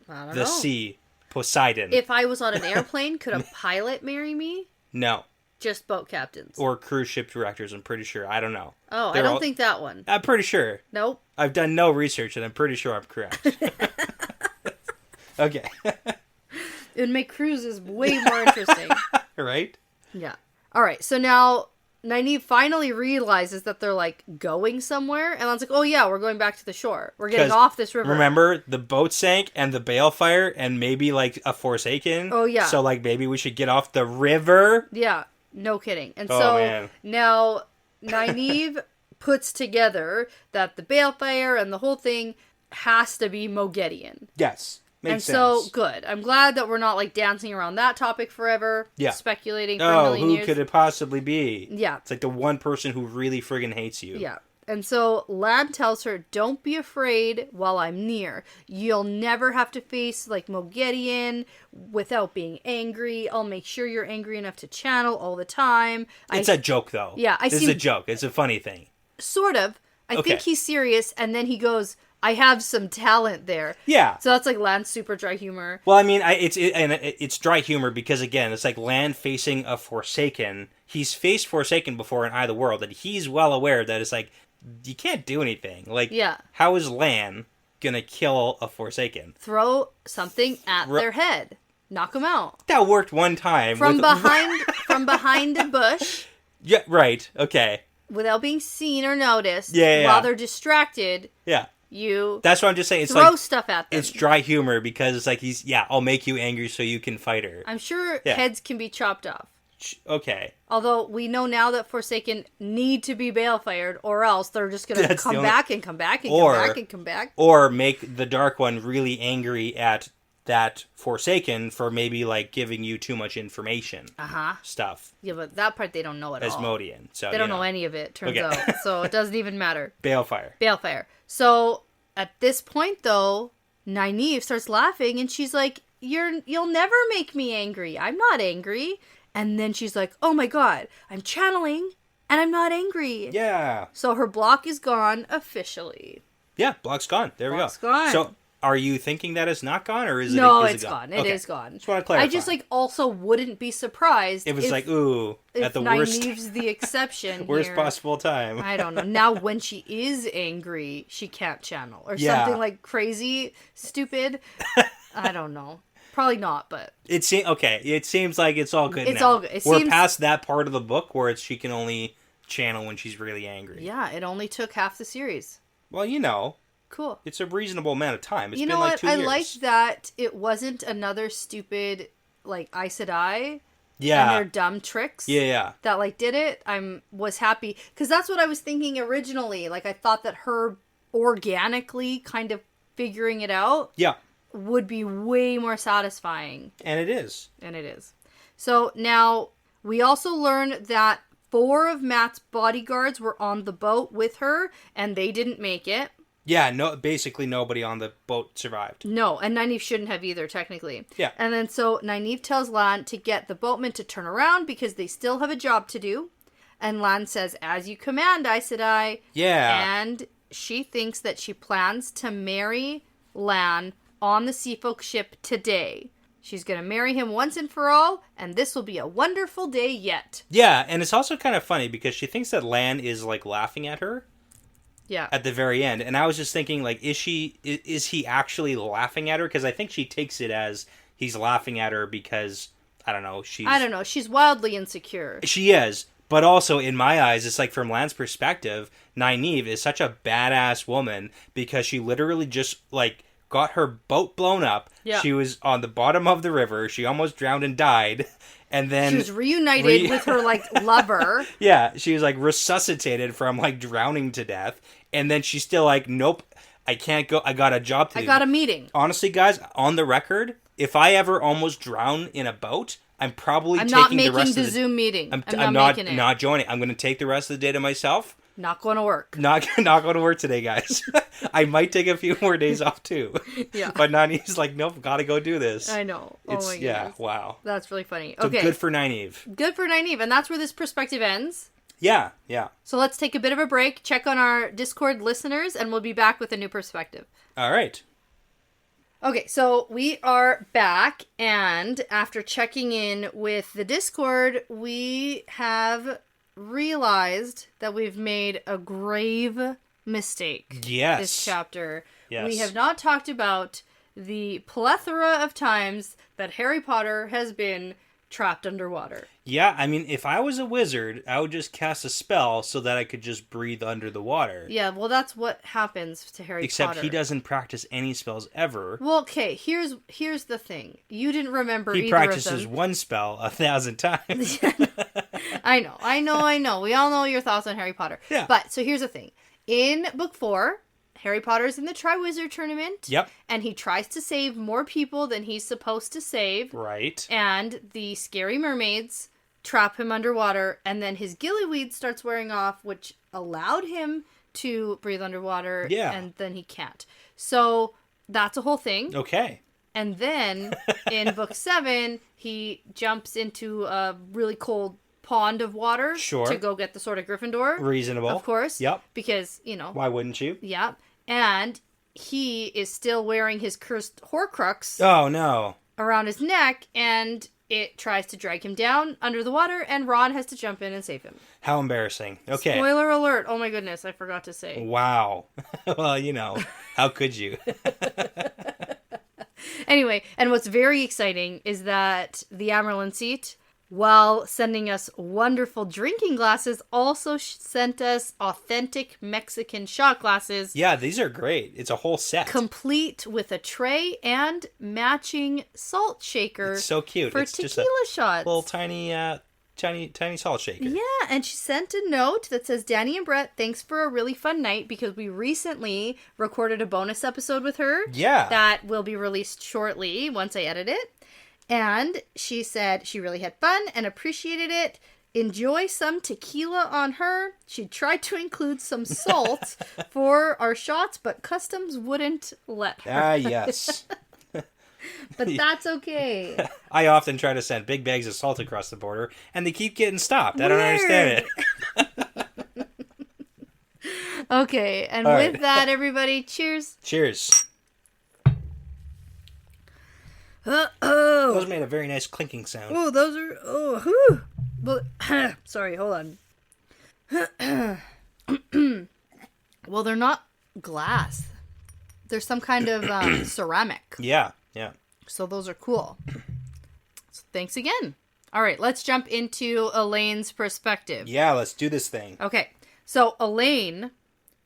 I don't know. The sea. Poseidon. If I was on an airplane, could a pilot marry me? No. Just boat captains. Or cruise ship directors, I'm pretty sure. I don't know. Oh, I don't think that one. I'm pretty sure. Nope. I've done no research, and I'm pretty sure I'm correct. Okay. It would make cruises way more interesting. Right? Yeah. All right, so now Nynaeve finally realizes that they're, like, going somewhere. And Lan's like, oh, yeah, we're going back to the shore. We're getting off this river. Remember, the boat sank and the balefire and maybe, like, a Forsaken? Oh, yeah. So, like, maybe we should get off the river? Yeah, no kidding. And so now Nynaeve puts together that the balefire and the whole thing has to be Moghedian. Yes. Makes sense. So, good. I'm glad that we're not, like, dancing around that topic forever. Yeah. Speculating for a million years. Who could it possibly be? Yeah. It's like the one person who really friggin' hates you. Yeah. And so Lan tells her, don't be afraid while I'm near. You'll never have to face, like, Moghedian without being angry. I'll make sure you're angry enough to channel all the time. It's a joke, though. Yeah. This is a joke. It's a funny thing. Sort of. I think he's serious, and then he goes, I have some talent there. Yeah. So that's like Lan's super dry humor. Well, I mean, it's dry humor because, again, it's like Lan facing a Forsaken. He's faced Forsaken before in Eye of the World, and he's well aware that it's like, you can't do anything. Like, how is Lan gonna kill a Forsaken? Throw something at their head. Knock them out. That worked one time. From behind a bush. Yeah, right. Okay. Without being seen or noticed. While they're distracted. Yeah. That's what I'm just saying. It's throw stuff at them. It's dry humor because it's like I'll make you angry so you can fight her. I'm sure heads can be chopped off. Okay. Although we know now that Forsaken need to be balefired, or else they're just going to come back and come back and come back and come back. Or make the Dark One really angry at that Forsaken for maybe like giving you too much information. Stuff. Yeah, but that part they don't know at all. Asmodean. So they don't know any of it, turns out. So it doesn't even matter. Balefire. So at this point, though, Nynaeve starts laughing and she's like, You'll never make me angry. I'm not angry. And then she's like, oh my god, I'm channeling and I'm not angry. Yeah. So her block is gone officially. Yeah, block's gone. There we go. Block's gone. So are you thinking that it's not gone or is it? No, it's gone. It is gone. Just want to clarify. I just also wouldn't be surprised. It was at the worst. Nynaeve's the exception. Worst possible time. I don't know. Now when she is angry, she can't channel or something like crazy, stupid. I don't know. Probably not, but it seems like it's all good. It's now. all good. We're past that part of the book where she can only channel when she's really angry. Yeah, it only took half the series. Well, cool. It's a reasonable amount of time. It's been like 2 years. I like that it wasn't another stupid like Aes Sedai. Yeah. And their dumb tricks. Yeah. That did it. Was happy because that's what I was thinking originally. Like I thought that her organically kind of figuring it out. Yeah. Would be way more satisfying. And it is. So now we also learn that 4 of Matt's bodyguards were on the boat with her and they didn't make it. Yeah, basically nobody on the boat survived. No, and Nynaeve shouldn't have either, technically. Yeah. And then so Nynaeve tells Lan to get the boatmen to turn around because they still have a job to do. And Lan says, as you command, Aes Sedai. Yeah. And she thinks that she plans to marry Lan on the Seafolk ship today. She's going to marry him once and for all, and this will be a wonderful day yet. Yeah, and it's also kind of funny because she thinks that Lan is, like, laughing at her. Yeah. At the very end. And I was just thinking, like, is he actually laughing at her? Because I think she takes it as he's laughing at her because, I don't know, she's wildly insecure. She is. But also, in my eyes, it's like, from Lan's perspective, Nynaeve is such a badass woman because she literally just, like, got her boat blown up. Yeah. She was on the bottom of the river. She almost drowned and died. And then she was reunited with her lover. Yeah, she was resuscitated from drowning to death. And then she's still nope, I can't go. I got a job to do. I got a meeting. Honestly, guys, on the record, if I ever almost drown in a boat, I'm probably taking not the making rest the of the Zoom meeting. I'm not joining. I'm going to take the rest of the day to myself. Not going to work. Not going to work today, guys. I might take a few more days off too. Yeah. But Nynaeve's nope, gotta go do this. I know. Oh my goodness. Wow. That's really funny. So good for Nynaeve. Good for Nynaeve. And that's where this perspective ends. Yeah, yeah. So let's take a bit of a break, check on our Discord listeners, and we'll be back with a new perspective. All right. Okay, so we are back, and after checking in with the Discord, we have realized that we've made a grave mistake. Yes. This chapter. Yes. We have not talked about the plethora of times that Harry Potter has been trapped underwater. Yeah, I mean, if I was a wizard, I would just cast a spell so that I could just breathe under the water. Yeah, well, that's what happens to Harry Potter. Except he doesn't practice any spells ever. Well, okay, here's the thing. You didn't remember either of them. He practices one spell 1,000 times. I know. We all know your thoughts on Harry Potter. Yeah. But, so here's the thing. In book 4, Harry Potter's in the Triwizard Tournament. Yep. And he tries to save more people than he's supposed to save. Right. And the scary mermaids trap him underwater, and then his gillyweed starts wearing off, which allowed him to breathe underwater. Yeah. And then he can't. So that's a whole thing. Okay. And then in book 7, he jumps into a really cold pond of water. Sure. To go get the Sword of Gryffindor. Reasonable. Of course. Yep. Because, you know. Why wouldn't you? Yeah. And he is still wearing his cursed Horcrux. Oh, no. Around his neck, and it tries to drag him down under the water, and Ron has to jump in and save him. How embarrassing. Okay. Spoiler alert. Oh my goodness, I forgot to say. Wow. Well, you know, how could you? Anyway, and what's very exciting is that the Amerlin seat, while sending us wonderful drinking glasses, also sent us authentic Mexican shot glasses. Yeah, these are great. It's a whole set. Complete with a tray and matching salt shaker. It's so cute. For it's tequila just a shots. Little tiny salt shaker. Yeah, and she sent a note that says, Dani and Brett, thanks for a really fun night, because we recently recorded a bonus episode with her. Yeah. That will be released shortly once I edit it. And she said she really had fun and appreciated it. Enjoy some tequila on her. She tried to include some salt for our shots, but customs wouldn't let her. Ah, yes. But that's okay. I often try to send big bags of salt across the border, and they keep getting stopped. I don't understand it. Okay, and All with right. that, everybody, cheers. Cheers. Uh-oh. Those made a very nice clinking sound. Oh, those are... Oh, whew. But, sorry, hold on. Well, they're not glass. They're some kind of ceramic. Yeah. So those are cool. So thanks again. All right, let's jump into Elayne's perspective. Yeah, let's do this thing. Okay, so Elayne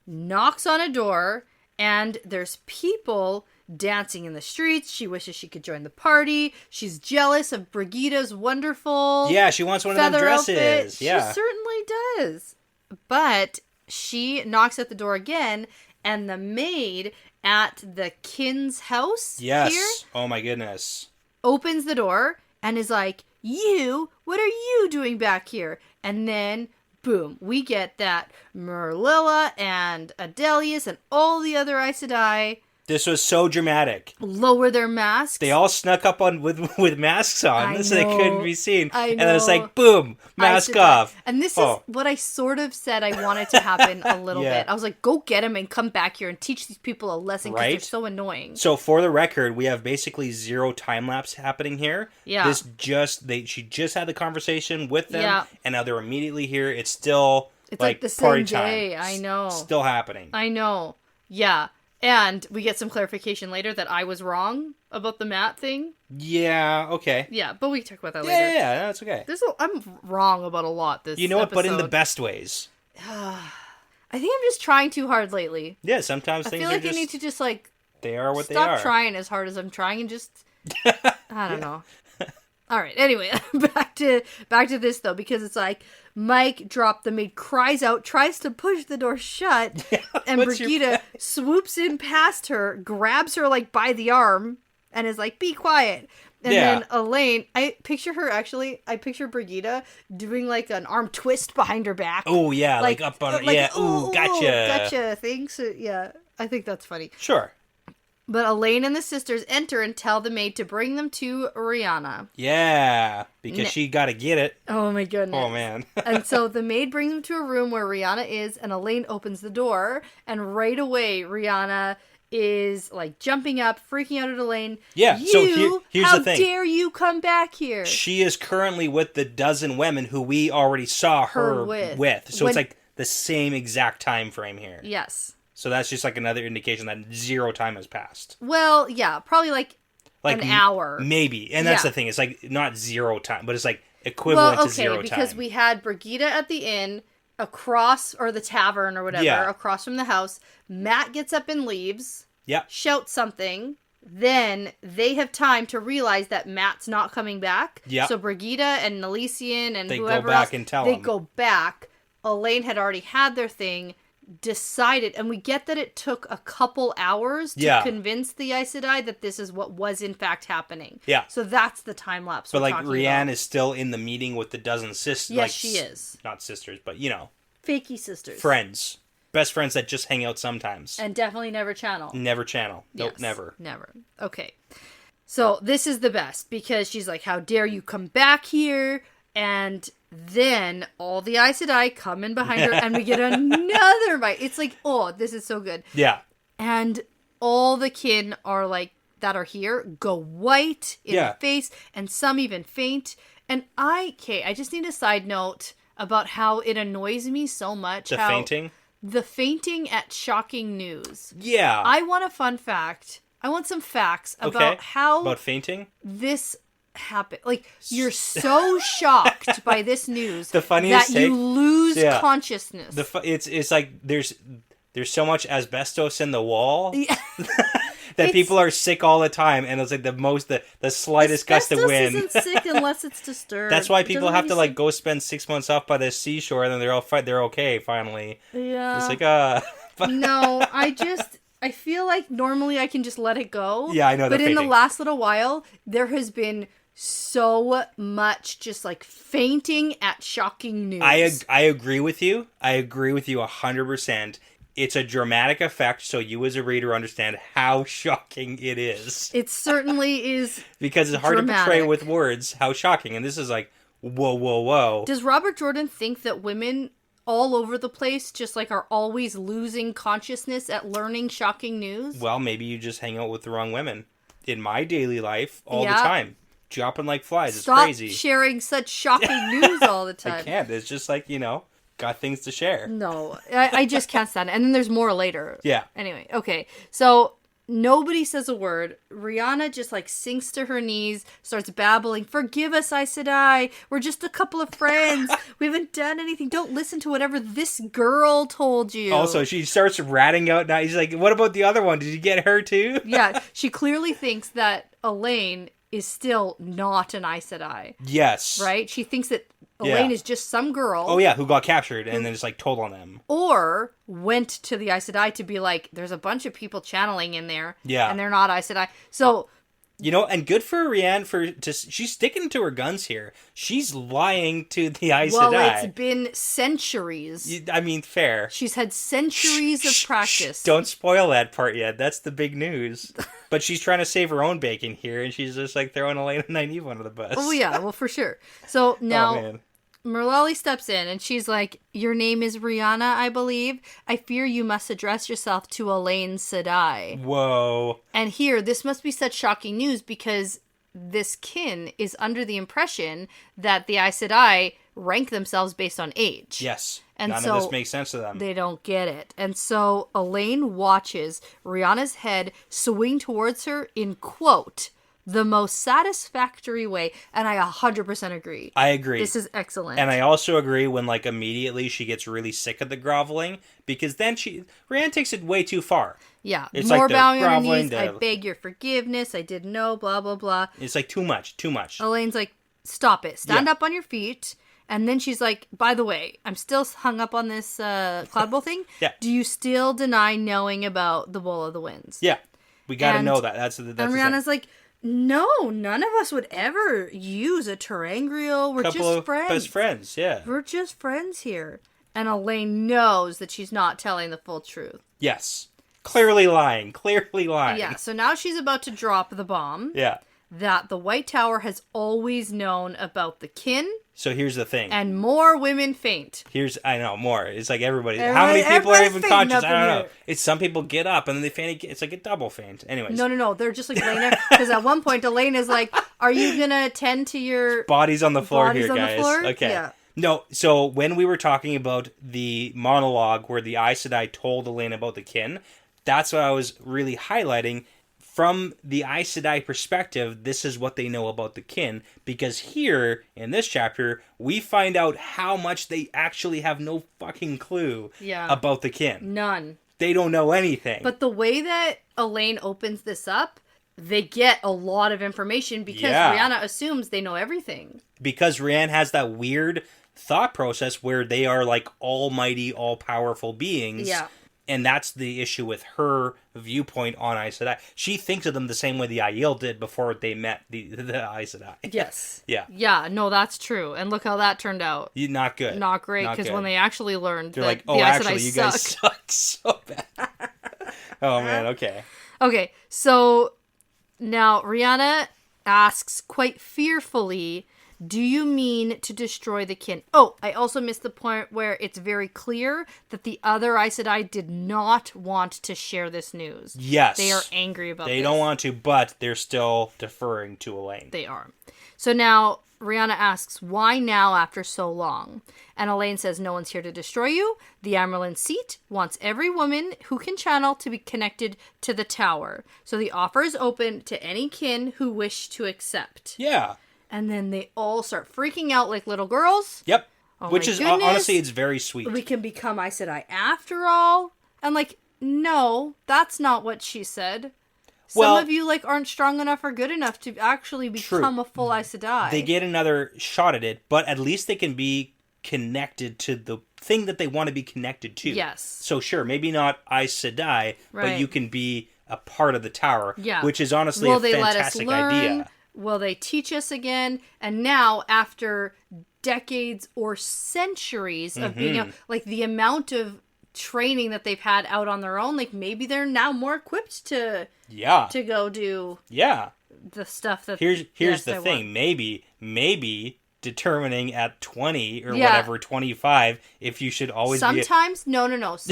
knocks on a door, and there's people dancing in the streets. She wishes she could join the party. She's jealous of Brigida's wonderful Yeah, she wants one of them dresses. Outfit. Yeah. She certainly does. But she knocks at the door again, and the maid at the Kin's house Yes. here Oh my goodness. opens the door and is like, what are you doing back here? And then, boom, we get that Merlilla and Adelius and all the other Aes Sedai This was so dramatic. lower their masks. They all snuck up on with masks on, so they couldn't be seen. I And then it's know. like, boom, mask off. And this is what I sort of said I wanted to happen a little Yeah. bit. I was like, go get him and come back here and teach these people a lesson because they're Right? so annoying. So for the record, we have basically zero time lapse happening here. Yeah. She just had the conversation with them, Yeah. and now they're immediately here. It's still It's like the party same day. time. I know. Still happening. I know. Yeah. And we get some clarification later that I was wrong about the mat thing. Yeah. Okay. Yeah, but we can talk about that later. Yeah. That's okay. I'm wrong about a lot this You know what? But in the episode. best ways. I think I'm just trying too hard lately. Yeah. Sometimes I things feel are like just I need to just like they are what they are. stop trying as hard as I'm trying and just I don't know. All right. Anyway, back to this though, because it's like Mike dropped the maid, cries out, tries to push the door shut, and Brigida swoops in past her, grabs her like by the arm, and is like, "Be quiet." And then Elayne, I picture Brigida doing like an arm twist behind her back. Oh yeah, like up on like, yeah. Ooh, gotcha. Gotcha thing. So yeah, I think that's funny. Sure. But Elayne and the sisters enter and tell the maid to bring them to Rihanna. Yeah, because she got to get it. Oh my goodness. Oh man. And so the maid brings them to a room where Rihanna is, and Elayne opens the door, and right away Rihanna is like jumping up, freaking out at Elayne. Yeah, so here's the thing. How dare you come back here? She is currently with the dozen women who we already saw her with. So it's like the same exact time frame here. Yes. So that's just like another indication that zero time has passed. Well, yeah, probably like an hour. Maybe. And that's the thing. It's like not zero time, but it's like equivalent to zero time. Because we had Brigida at the inn across, or the tavern or whatever, across from the house. Matt gets up and leaves. Yeah. Shouts something. Then they have time to realize that Matt's not coming back. Yeah. So Brigida and Elysian and whoever else, go back and tell them. They go back. Elayne had already had their thing. Decided, and we get that it took a couple hours to convince the Aes Sedai that this is what was in fact happening. Yeah. So that's the time lapse. But like Rianne is still in the meeting with the dozen sisters. Yes, she is. Not sisters, but you know. Fakey sisters. Friends. Best friends that just hang out sometimes. And definitely never channel. Never channel. Nope, yes, never. Never. Okay. So this is the best because she's like, how dare you come back here? And then all the Aes Sedai come in behind her and we get another bite. It's like, oh, this is so good. Yeah. And all the kin are like, that are here, go white in the face and some even faint. And I just need a side note about how it annoys me so much. Fainting? The fainting at shocking news. Yeah. I want a fun fact. I want some facts about how... About fainting? This happened. Like, you're so shocked by this news the funniest that you lose consciousness. It's like there's so much asbestos in the wall that people are sick all the time, and it's like the slightest gust of wind. Asbestos isn't sick unless it's disturbed. That's why people have to like go spend 6 months off by the seashore, and then they're okay finally. Yeah. It's like No, I feel like normally I can just let it go. Yeah, I know. But in the last little while, there has been so much just like fainting at shocking news. I agree with you. I agree with you 100%. It's a dramatic effect, so you as a reader understand how shocking it is. It certainly is. Because it's hard to portray with words how shocking. And this is like, whoa, whoa, whoa. Does Robert Jordan think that women all over the place just like are always losing consciousness at learning shocking news? Well, maybe you just hang out with the wrong women. In my daily life, all the time. Dropping like flies. It's crazy. Stop sharing such shocking news all the time. I can't. It's just like, got things to share. No, I just can't stand it. And then there's more later. Yeah. Anyway, okay. So nobody says a word. Rihanna just like sinks to her knees, starts babbling. Forgive us, Aes Sedai. We're just a couple of friends. We haven't done anything. Don't listen to whatever this girl told you. Also, she starts ratting out now. She's like, what about the other one? Did you get her too? Yeah. She clearly thinks that Elayne is still not an Aes Sedai. Yes. Right? She thinks that Elayne is just some girl. Oh, yeah, who got captured and then just, like, told on them. Or went to the Aes Sedai to be like, there's a bunch of people channeling in there. Yeah. And they're not Aes Sedai. So... and good for Rianne she's sticking to her guns here. She's lying to the Aes Sedai. Well, it's been centuries. I mean, fair. She's had centuries of practice. Don't spoil that part yet. That's the big news. But she's trying to save her own bacon here, and she's just like throwing Elayne and Nynaeve under the bus. Oh, yeah, well, for sure. So now... Merlali steps in and she's like, your name is Rihanna, I believe. I fear you must address yourself to Elayne Sedai. Whoa. And here, this must be such shocking news because this kin is under the impression that the Aes Sedai rank themselves based on age. Yes. And none of this makes sense to them. They don't get it. And so Elayne watches Rihanna's head swing towards her in, quote, the most satisfactory way, and I 100% agree. I agree. This is excellent. And I also agree when, like, immediately she gets really sick of the groveling, because then Rianne takes it way too far. Yeah, it's more like bowing on her knees, I beg your forgiveness, I didn't know, blah, blah, blah. It's like too much. Elayne's like, stop it, stand up on your feet. And then she's like, by the way, I'm still hung up on this Cloud Bowl thing. Yeah. Do you still deny knowing about the Bowl of the Winds? Yeah, we gotta know that. That's and Rihanna's like, no, none of us would ever use a terangrial. We're just friends. Best friends, yeah. We're just friends here. And Elayne knows that she's not telling the full truth. Yes. Clearly lying. Yeah, so now she's about to drop the bomb. Yeah. That the White Tower has always known about the kin. So here's the thing. And more women faint. I know, more. It's like everybody. How many people are even conscious? I don't know. It's some people get up and then they faint. It's like a double faint. Anyways. No. They're just like laying there. Because at one point, Elayne is like, are you going to tend to your... Bodies on the floor here, guys. The floor? Okay. Yeah. No, so when we were talking about the monologue where the Aes Sedai told Elayne about the kin, that's what I was really highlighting. From the Aes Sedai perspective, this is what they know about the kin, because here, in this chapter, we find out how much they actually have no fucking clue about the kin. None. They don't know anything. But the way that Elayne opens this up, they get a lot of information because Rihanna assumes they know everything. Because Rihanna has that weird thought process where they are like almighty, all-powerful beings. Yeah. And that's the issue with her viewpoint on Aes Sedai. She thinks of them the same way the Aiel did before they met the Aes Sedai. Yes. Yeah. Yeah, no, that's true. And look how that turned out. Not good. Not great, because when they actually learned they're that like, oh, the Aes actually, Sedai you guys suck so bad. Oh, man, okay. Okay, so now Rihanna asks quite fearfully... Do you mean to destroy the kin? Oh, I also missed the point where it's very clear that the other Aes Sedai did not want to share this news. Yes. They are angry about this. They don't want to, but they're still deferring to Elayne. They are. So now Rihanna asks, why now after so long? And Elayne says, no one's here to destroy you. The Amyrlin seat wants every woman who can channel to be connected to the tower. So the offer is open to any kin who wish to accept. Yeah. And then they all start freaking out like little girls. Yep. Which is, honestly, it's very sweet. We can become Aes Sedai after all. And no, that's not what she said. Some of you, aren't strong enough or good enough to actually become a full Aes Sedai. They get another shot at it, but at least they can be connected to the thing that they want to be connected to. Yes. So sure, maybe not Aes Sedai, but you can be a part of the tower, which is honestly a fantastic idea. Will they teach us again? And now, after decades or centuries of being, the amount of training that they've had out on their own, maybe they're now more equipped to go do the stuff that here's the thing. Maybe determining at 20 or whatever, 25, if you should always sometimes sometimes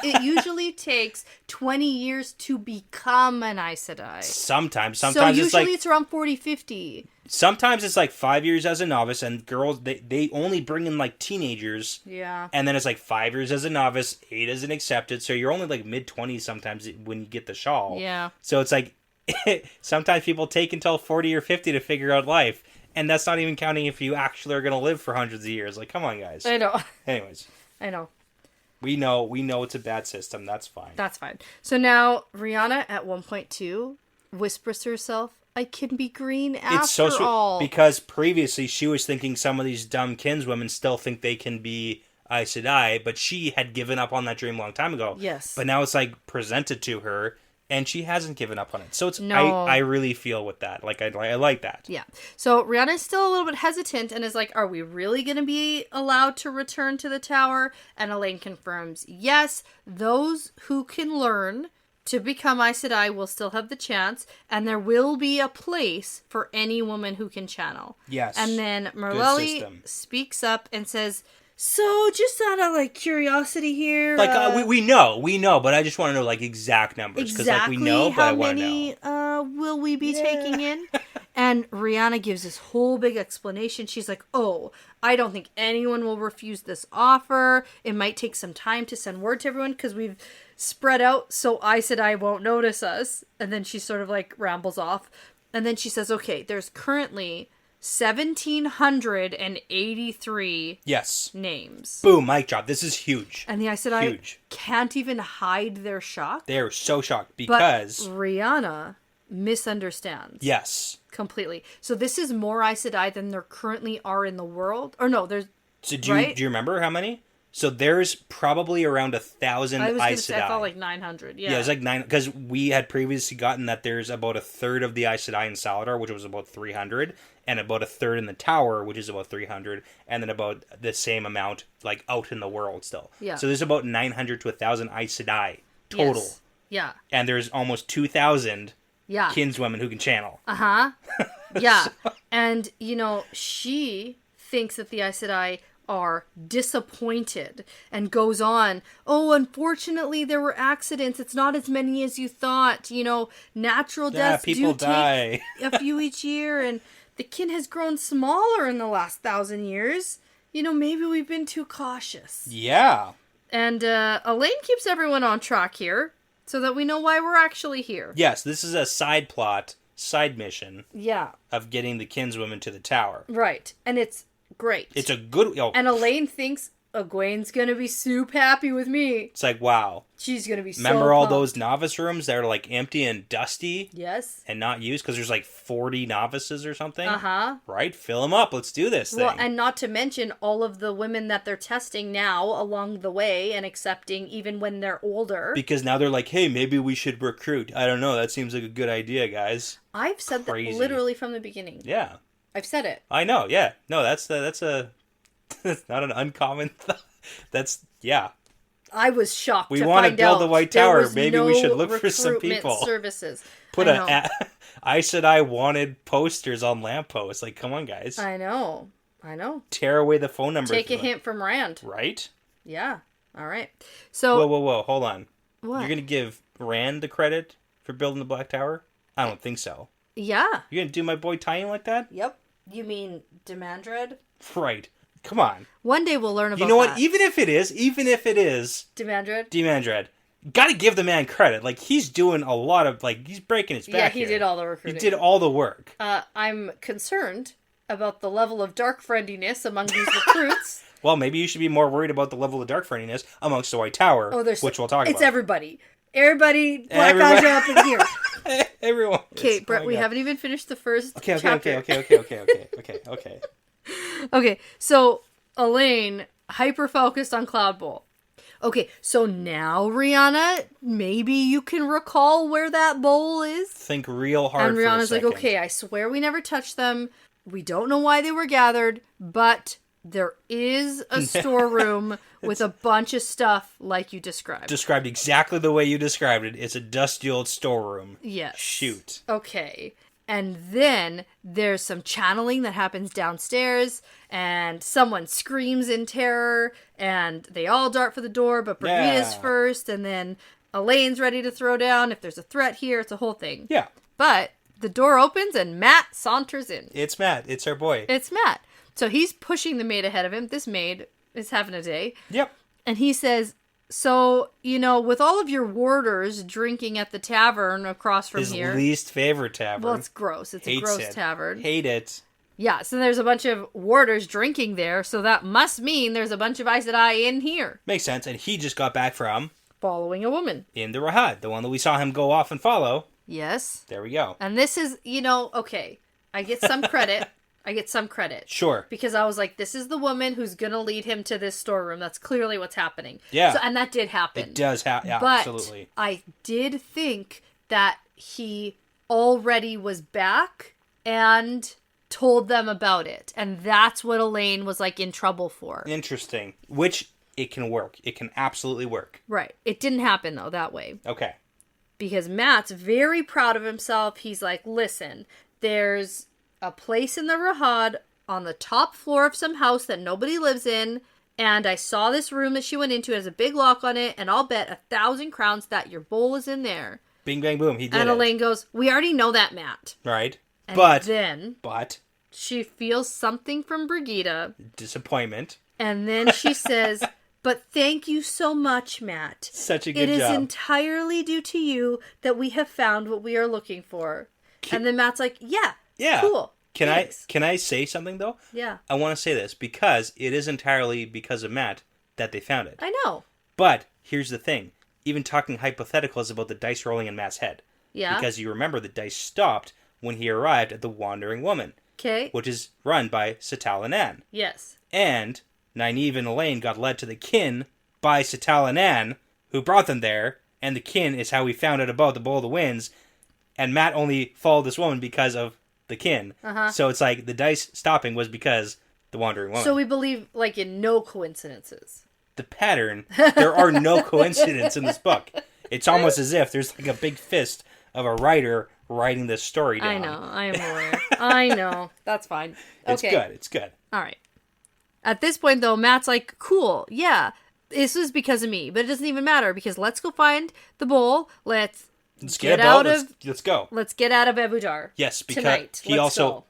it usually takes 20 years to become an Aes Sedai. Sometimes so usually it's around 40-50. Sometimes it's 5 years as a novice, and girls they only bring in teenagers. Yeah. And then it's 5 years as a novice, 8 as an accepted, so you're only mid-20s sometimes when you get the shawl. Yeah. So it's sometimes people take until 40 or 50 to figure out life. And that's not even counting if you actually are going to live for hundreds of years. Come on, guys. I know. Anyways. I know. We know it's a bad system. That's fine. That's fine. So now, Rihanna, at 1.2, whispers to herself, I can be green after all. It's so sweet. Because previously, she was thinking some of these dumb kinswomen still think they can be Aes Sedai, but she had given up on that dream a long time ago. Yes. But now it's presented to her, and she hasn't given up on it. So it's I really feel with that. I like that. Yeah. So Rihanna is still a little bit hesitant and is are we really going to be allowed to return to the tower? And Elayne confirms, yes, those who can learn to become Aes Sedai will still have the chance, and there will be a place for any woman who can channel. Yes. And then Merlelli speaks up and says, so, just out of, curiosity here... we know, but I just want to know, exact numbers. Exactly we know, but I want to know. How many will we be taking in? And Rihanna gives this whole big explanation. She's like, oh, I don't think anyone will refuse this offer. It might take some time to send word to everyone, because we've spread out, so Aes Sedai won't notice us. And then she sort of, rambles off. And then she says, okay, there's currently... 1,783 names. Boom, mic drop. This is huge. And the Aes Sedai can't even hide their shock. They're so shocked because... But Rihanna misunderstands. Yes. Completely. So this is more Aes Sedai than there currently are in the world. Or no, there's... So do you remember how many? So there's probably around 1,000 Aes Sedai. I was going to say, I felt 900. Yeah, it's 9, because we had previously gotten that there's about a third of the Aes Sedai in Saladar, which was about 300, and about a third in the tower, which is about 300, and then about the same amount out in the world still. Yeah. So there's about 900 to 1,000 Aes Sedai total. Yeah. And there's almost 2,000 yeah. kinswomen who can channel. Uh-huh. Yeah. And, she thinks that the Aes Sedai are disappointed and goes on, oh, unfortunately there were accidents. It's not as many as you thought. Natural deaths people die. Take a few each year, and the kin has grown smaller in the last 1,000 years. Maybe we've been too cautious. Yeah. And Elayne keeps everyone on track here so that we know why we're actually here. Yes, this is a side plot, side mission. Yeah. Of getting the kinswomen to the tower. Right. And it's great. It's a good... And Elayne thinks Egwene's gonna be super happy with me. It's like, wow. She's gonna be so Remember all pumped. those novice rooms that are like empty and dusty? Yes. And not used because there's like 40 novices or something? Uh-huh. Right? Fill them up. Let's do this thing. Well, and not to mention all of the women that they're testing now along the way and accepting even when they're older. Because now they're like, hey, maybe we should recruit. I don't know. That seems like a good idea, guys. I've said that literally from the beginning. Yeah. I've said it. I know, yeah. No, that's not an uncommon thought. Yeah. I was shocked we to want find to build out the White there Tower. was Maybe no we should look for some people. recruitment services. Put I said I wanted posters on lampposts. Like, come on, guys. I know. Tear away the phone number. Take a hint from Rand. Right? Yeah. All right. So. Whoa. Hold on. What? You're going to give Rand the credit for building the Black Tower? I don't think so. Yeah. You're going to do my boy Tyene like that? Yep. You mean Demandred? Right. Come on. One day we'll learn about that. You know what? Even if it is Demandred, gotta give the man credit. Like, he's doing a lot of, he's breaking his back. Yeah, he here. did all the recruiting. He did all the work. I'm concerned about the level of dark friendliness among these recruits. Well, maybe you should be more worried about the level of dark friendliness amongst the White Tower, which we'll talk about. It's everybody. Everybody, Black Ajah up in here. Everyone. Okay, Brett, we haven't even finished the first chapter. Okay. Okay, so Elayne, hyper-focused on Cloud Bowl. Okay, so now, Rihanna, maybe you can recall where that bowl is? Think real hard and for a Rihanna's second. like, okay, I swear we never touched them. We don't know why they were gathered, but there is a storeroom with a bunch of stuff like you described. Described exactly the way you described it. It's a dusty old storeroom. Yes. Shoot. Okay. And then there's some channeling that happens downstairs, and someone screams in terror, and they all dart for the door, but Brigida's first, and then Elayne's ready to throw down. If there's a threat here, it's a whole thing. Yeah. But the door opens, and Matt saunters in. It's Matt. It's our boy. It's Matt. So he's pushing the maid ahead of him. This maid is having a day. Yep. And he says, so, with all of your warders drinking at the tavern across from here. His least favorite tavern. Well, it's gross. It's a gross tavern. Hate it. Yeah, so there's a bunch of warders drinking there, so that must mean there's a bunch of Aes Sedai in here. Makes sense, and he just got back from... following a woman. In the Rahad, the one that we saw him go off and follow. Yes. There we go. And this is, okay, I get some credit. Sure. Because I was like, this is the woman who's going to lead him to this storeroom. That's clearly what's happening. Yeah. And that did happen. It does happen. Yeah, but absolutely. I did think that he already was back and told them about it. And that's what Elayne was in trouble for. Interesting. Which it can work. It can absolutely work. Right. It didn't happen though that way. Okay. Because Matt's very proud of himself. He's like, listen, there's a place in the Rahad on the top floor of some house that nobody lives in, and I saw this room that she went into. It has a big lock on it, and I'll bet 1,000 crowns that your bowl is in there. Bing, bang, boom. He did and it. Elayne goes, we already know that, Matt. Right. And then But she feels something from Brigida. Disappointment. And then she says, but thank you so much, Matt. Such a good job. It is entirely due to you that we have found what we are looking for. And then Matt's like, yeah, cool. Can I say something, though? Yeah. I want to say this, because it is entirely because of Matt that they found it. I know. But here's the thing. Even talking hypotheticals about the dice rolling in Matt's head. Yeah. Because you remember the dice stopped when he arrived at the Wandering Woman. Okay. Which is run by Setal and Anne. Yes. And Nynaeve and Elayne got led to the kin by Setal and Anne, who brought them there, and the kin is how we found out about the Bowl of the Winds, and Matt only followed this woman because of the kin. Uh-huh. So it's like the dice stopping was because the Wandering Woman. So we believe, in no coincidences. The pattern, there are no coincidences in this book. It's almost as if there's like a big fist of a writer writing this story down. I know. I am aware. I know. That's fine. Okay. It's good. All right. At this point, though, Matt's like, cool, yeah, this is because of me, but it doesn't even matter because let's go find the bowl. Let's get out of... Let's go. Let's get out of Ebudar. Yes, because tonight.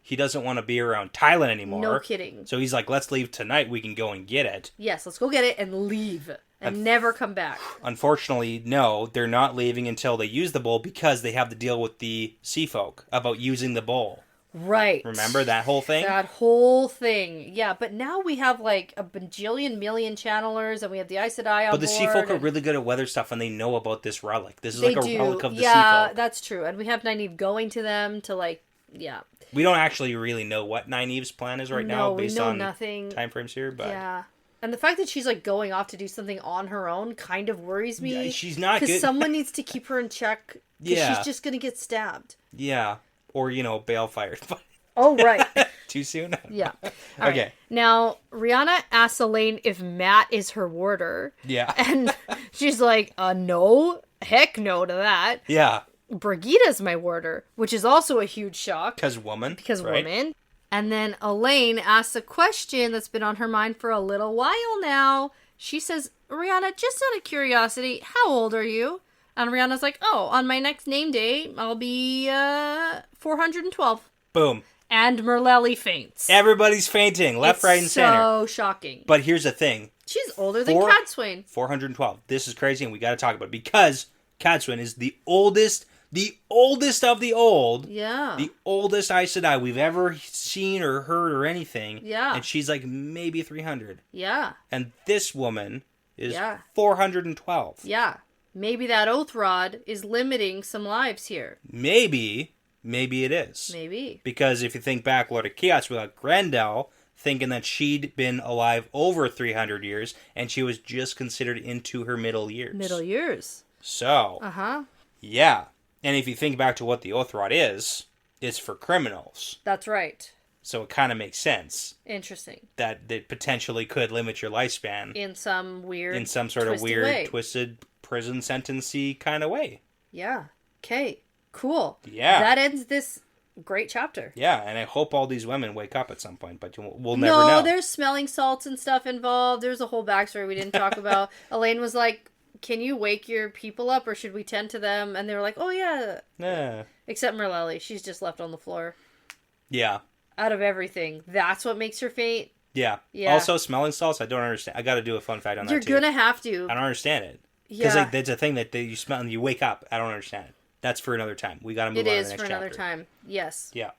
he doesn't want to be around Thailand anymore. No kidding. So he's like, let's leave tonight. We can go and get it. Yes, let's go get it and leave and never come back. Unfortunately, no, they're not leaving until they use the bowl because they have to deal with the sea folk about using the bowl. Right. Remember that whole thing? That whole thing. Yeah, but now we have like a bajillion million channelers and we have the Aes Sedai on board. But the sea folk are really good at weather stuff and they know about this relic. This is like a relic of the sea folk. Yeah, that's true. And we have Nynaeve going to them to like, yeah. We don't actually really know what Nynaeve's plan is right now based on nothing. Time frames here, but... Yeah. And the fact that she's like going off to do something on her own kind of worries me. Yeah, she's not good. Because someone needs to keep her in check. Because she's just going to get stabbed. Yeah. Or, Balefire. Oh, right. Too soon? Yeah. Okay. Right. Now, Rihanna asks Elayne if Matt is her warder. Yeah. And she's like, no. Heck no to that. Yeah. Brigitta's my warder, which is also a huge shock. Because woman. Woman. And then Elayne asks a question that's been on her mind for a little while now. She says, Rihanna, just out of curiosity, how old are you? And Rihanna's like, on my next name day, I'll be 412. Boom. And Merlelli faints. Everybody's fainting, left, right, and center. So shocking. But here's the thing. She's older than Cadsuane. 412. This is crazy, and we got to talk about it because Cadsuane is the oldest of the old. Yeah. The oldest Aes Sedai we've ever seen or heard or anything. Yeah. And she's like maybe 300. Yeah. And this woman is 412. Yeah. Maybe that oath rod is limiting some lives here. Maybe it is. Maybe. Because if you think back, Lord of Chaos, we got Grendel thinking that she'd been alive over 300 years, and she was just considered into her middle years. So. Yeah. And if you think back to what the Oath Rod is, it's for criminals. That's right. So it kind of makes sense. Interesting. That it potentially could limit your lifespan. In some sort of weird, twisted, prison sentence-y kind of way. Yeah. Okay. Cool. Yeah. That ends this great chapter. Yeah, and I hope all these women wake up at some point, but we'll never know. No, there's smelling salts and stuff involved. There's a whole backstory we didn't talk about. Elayne was like, can you wake your people up or should we tend to them? And they were like, oh yeah. Yeah. Except Merlelli. She's just left on the floor. Yeah. Out of everything. That's what makes her faint. Yeah. Also, smelling salts, I don't understand. I got to do a fun fact on that too. You're going to have to. I don't understand it. Because there's a thing that you smell and you wake up. I don't understand it. That's for another time. We got to move on to the next chapter. It is for another time. Yes. Yeah.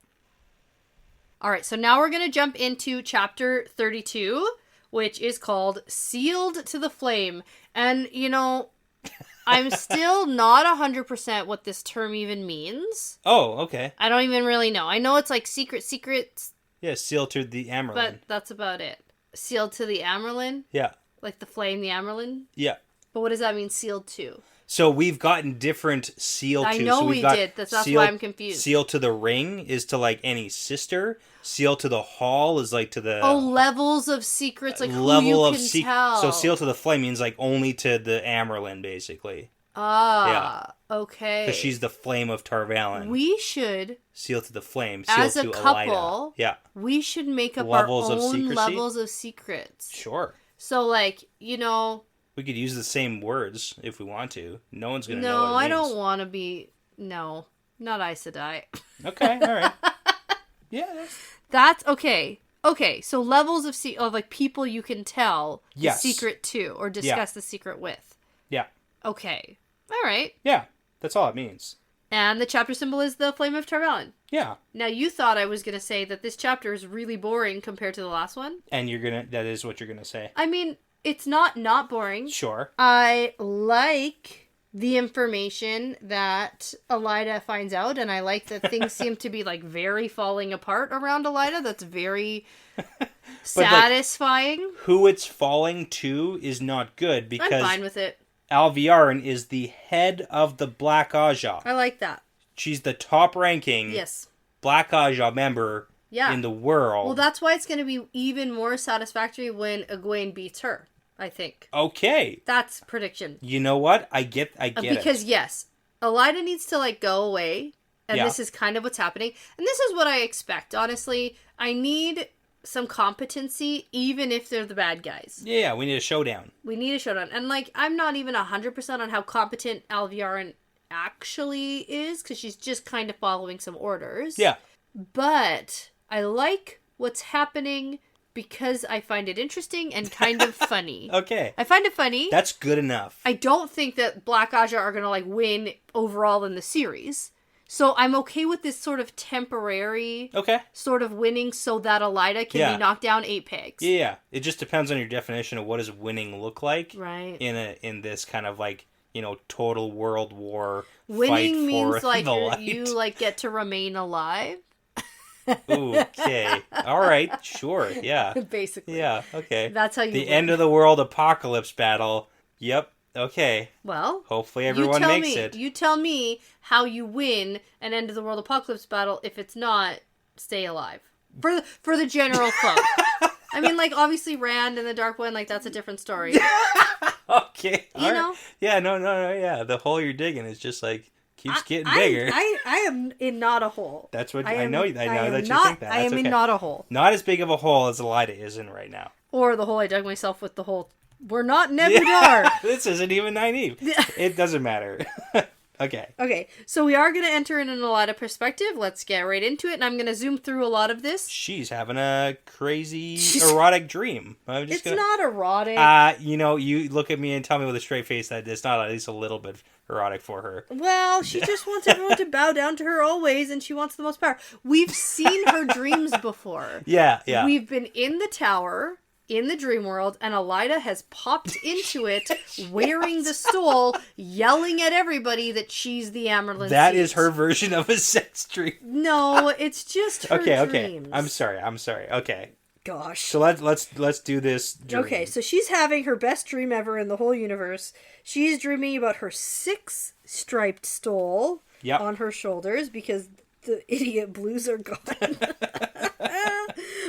All right. So now we're going to jump into chapter 32, which is called Sealed to the Flame. And, I'm still not 100% what this term even means. Oh, okay. I don't even really know. I know it's like secrets. Yeah, sealed to the Amyrlin. But that's about it. Sealed to the Amyrlin? Yeah. Like the flame, the Amyrlin? Yeah. But what does that mean, sealed to? So we've gotten different seal to. I know we did. That's why I'm confused. Seal to the ring is to like any sister. Seal to the hall is like to the... Oh, levels of secrets, like who you can tell. So seal to the flame means like only to the Amyrlin, basically. Okay. Because she's the flame of Tarvalon. We should... Seal to the flame. Seal as to a couple, Elaida. We should make up our own levels of secrets. Sure. So like, we could use the same words if we want to. No one's going to know what it means. No, I don't want to be... No. Not Aes Sedai. Okay, alright. Yeah, that's okay. Okay, so levels of like people you can tell the secret to or discuss the secret with. Yeah. Okay. Alright. Yeah, that's all it means. And the chapter symbol is the Flame of Tarvalon. Yeah. Now, you thought I was going to say that this chapter is really boring compared to the last one. And that is what you're going to say. I mean... It's not boring. Sure. I like the information that Elaida finds out, and I like that things seem to be like very falling apart around Elaida. That's very satisfying. Like, who it's falling to is not good because I'm fine with it. Alviarin is the head of the Black Ajah. I like that. She's the top ranking Black Ajah member in the world. Well, that's why it's going to be even more satisfactory when Egwene beats her. I think. Okay. That's prediction. You know what? I get it. Because, yes, Elaida needs to, like, go away. And this is kind of what's happening. And this is what I expect, honestly. I need some competency, even if they're the bad guys. Yeah, we need a showdown. And, like, I'm not even 100% on how competent Alviarin actually is, because she's just kind of following some orders. Yeah. But I like what's happening because I find it interesting and kind of funny. Okay. I find it funny. That's good enough. I don't think that Black Ajah are going to, like, win overall in the series. So I'm okay with this sort of temporary sort of winning so that Elaida can be knocked down 8 pegs. Yeah. It just depends on your definition of what does winning look like. Right. In this kind of, like, you know, total world war winning fight means for like the light. you like get to remain alive. Okay. All right. Sure. Yeah. Basically. Yeah. Okay. That's how you the win. end of the world apocalypse battle. Yep. Okay. Well, hopefully everyone makes it. You tell me how you win an end of the world apocalypse battle. If it's not, stay alive. For the general folk. I mean, like, obviously Rand and the Dark One, like, that's a different story. Okay. You know? Yeah, no, yeah. The hole you're digging is just, like, keeps getting bigger. I am in not a hole. That's what I know that you think that. I am in not a hole. Not as big of a hole as Elaida is in right now. Or the hole I dug myself with the whole... We're not Nebudar. This isn't even Nynaeve. It doesn't matter. Okay, so we are going to enter in an Elaida perspective. Let's get right into it, and I'm going to zoom through a lot of this. She's having a crazy erotic dream. It's not erotic. You know, you look at me and tell me with a straight face that it's not at least a little bit erotic for her. Well, she just wants everyone to bow down to her always, and she wants the most power. We've seen her dreams before. Yeah. We've been in the tower... in the dream world, and Elaida has popped into it wearing the stole, yelling at everybody that she's the Amerlin That seat. is her version of a sex dream. No, it's just her dreams. I'm sorry. Okay. Gosh. So let's do this dream. Okay, so she's having her best dream ever in the whole universe. She's dreaming about her 6 striped stole on her shoulders because the idiot blues are gone.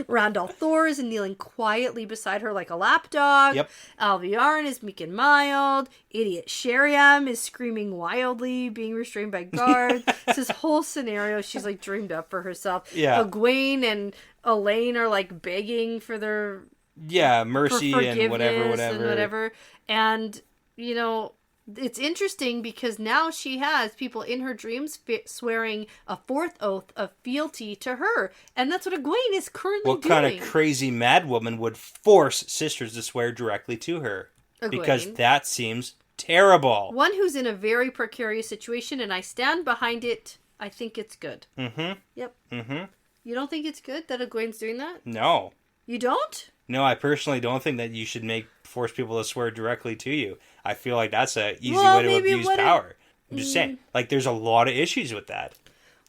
Randall Thor is kneeling quietly beside her like a lapdog. Yep. Alviarin is meek and mild. Idiot Sheriam is screaming wildly, being restrained by guards. It's this whole scenario she's like dreamed up for herself. Yeah. Egwene and Elayne are like begging for their mercy and whatever. And, you know, it's interesting because now she has people in her dreams swearing a 4th oath of fealty to her. And that's what Egwene is currently doing. What kind of crazy mad woman would force sisters to swear directly to her? Egwene. Because that seems terrible. One who's in a very precarious situation, and I stand behind it. I think it's good. Mm-hmm. Yep. Mm-hmm. You don't think it's good that Egwene's doing that? No. You don't? No, I personally don't think that you should force people to swear directly to you. I feel like that's an easy way to abuse power. I'm just saying. Like, there's a lot of issues with that.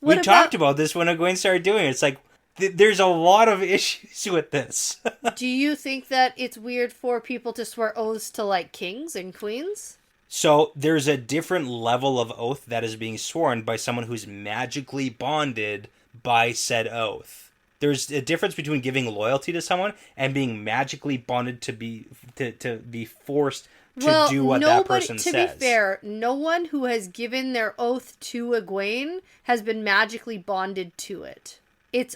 We talked about this when Egwene started doing it. It's like, there's a lot of issues with this. Do you think that it's weird for people to swear oaths to, like, kings and queens? So, there's a different level of oath that is being sworn by someone who's magically bonded by said oath. There's a difference between giving loyalty to someone and being magically bonded to be forced to do what that person says. To be fair, no one who has given their oath to Egwene has been magically bonded to it. It's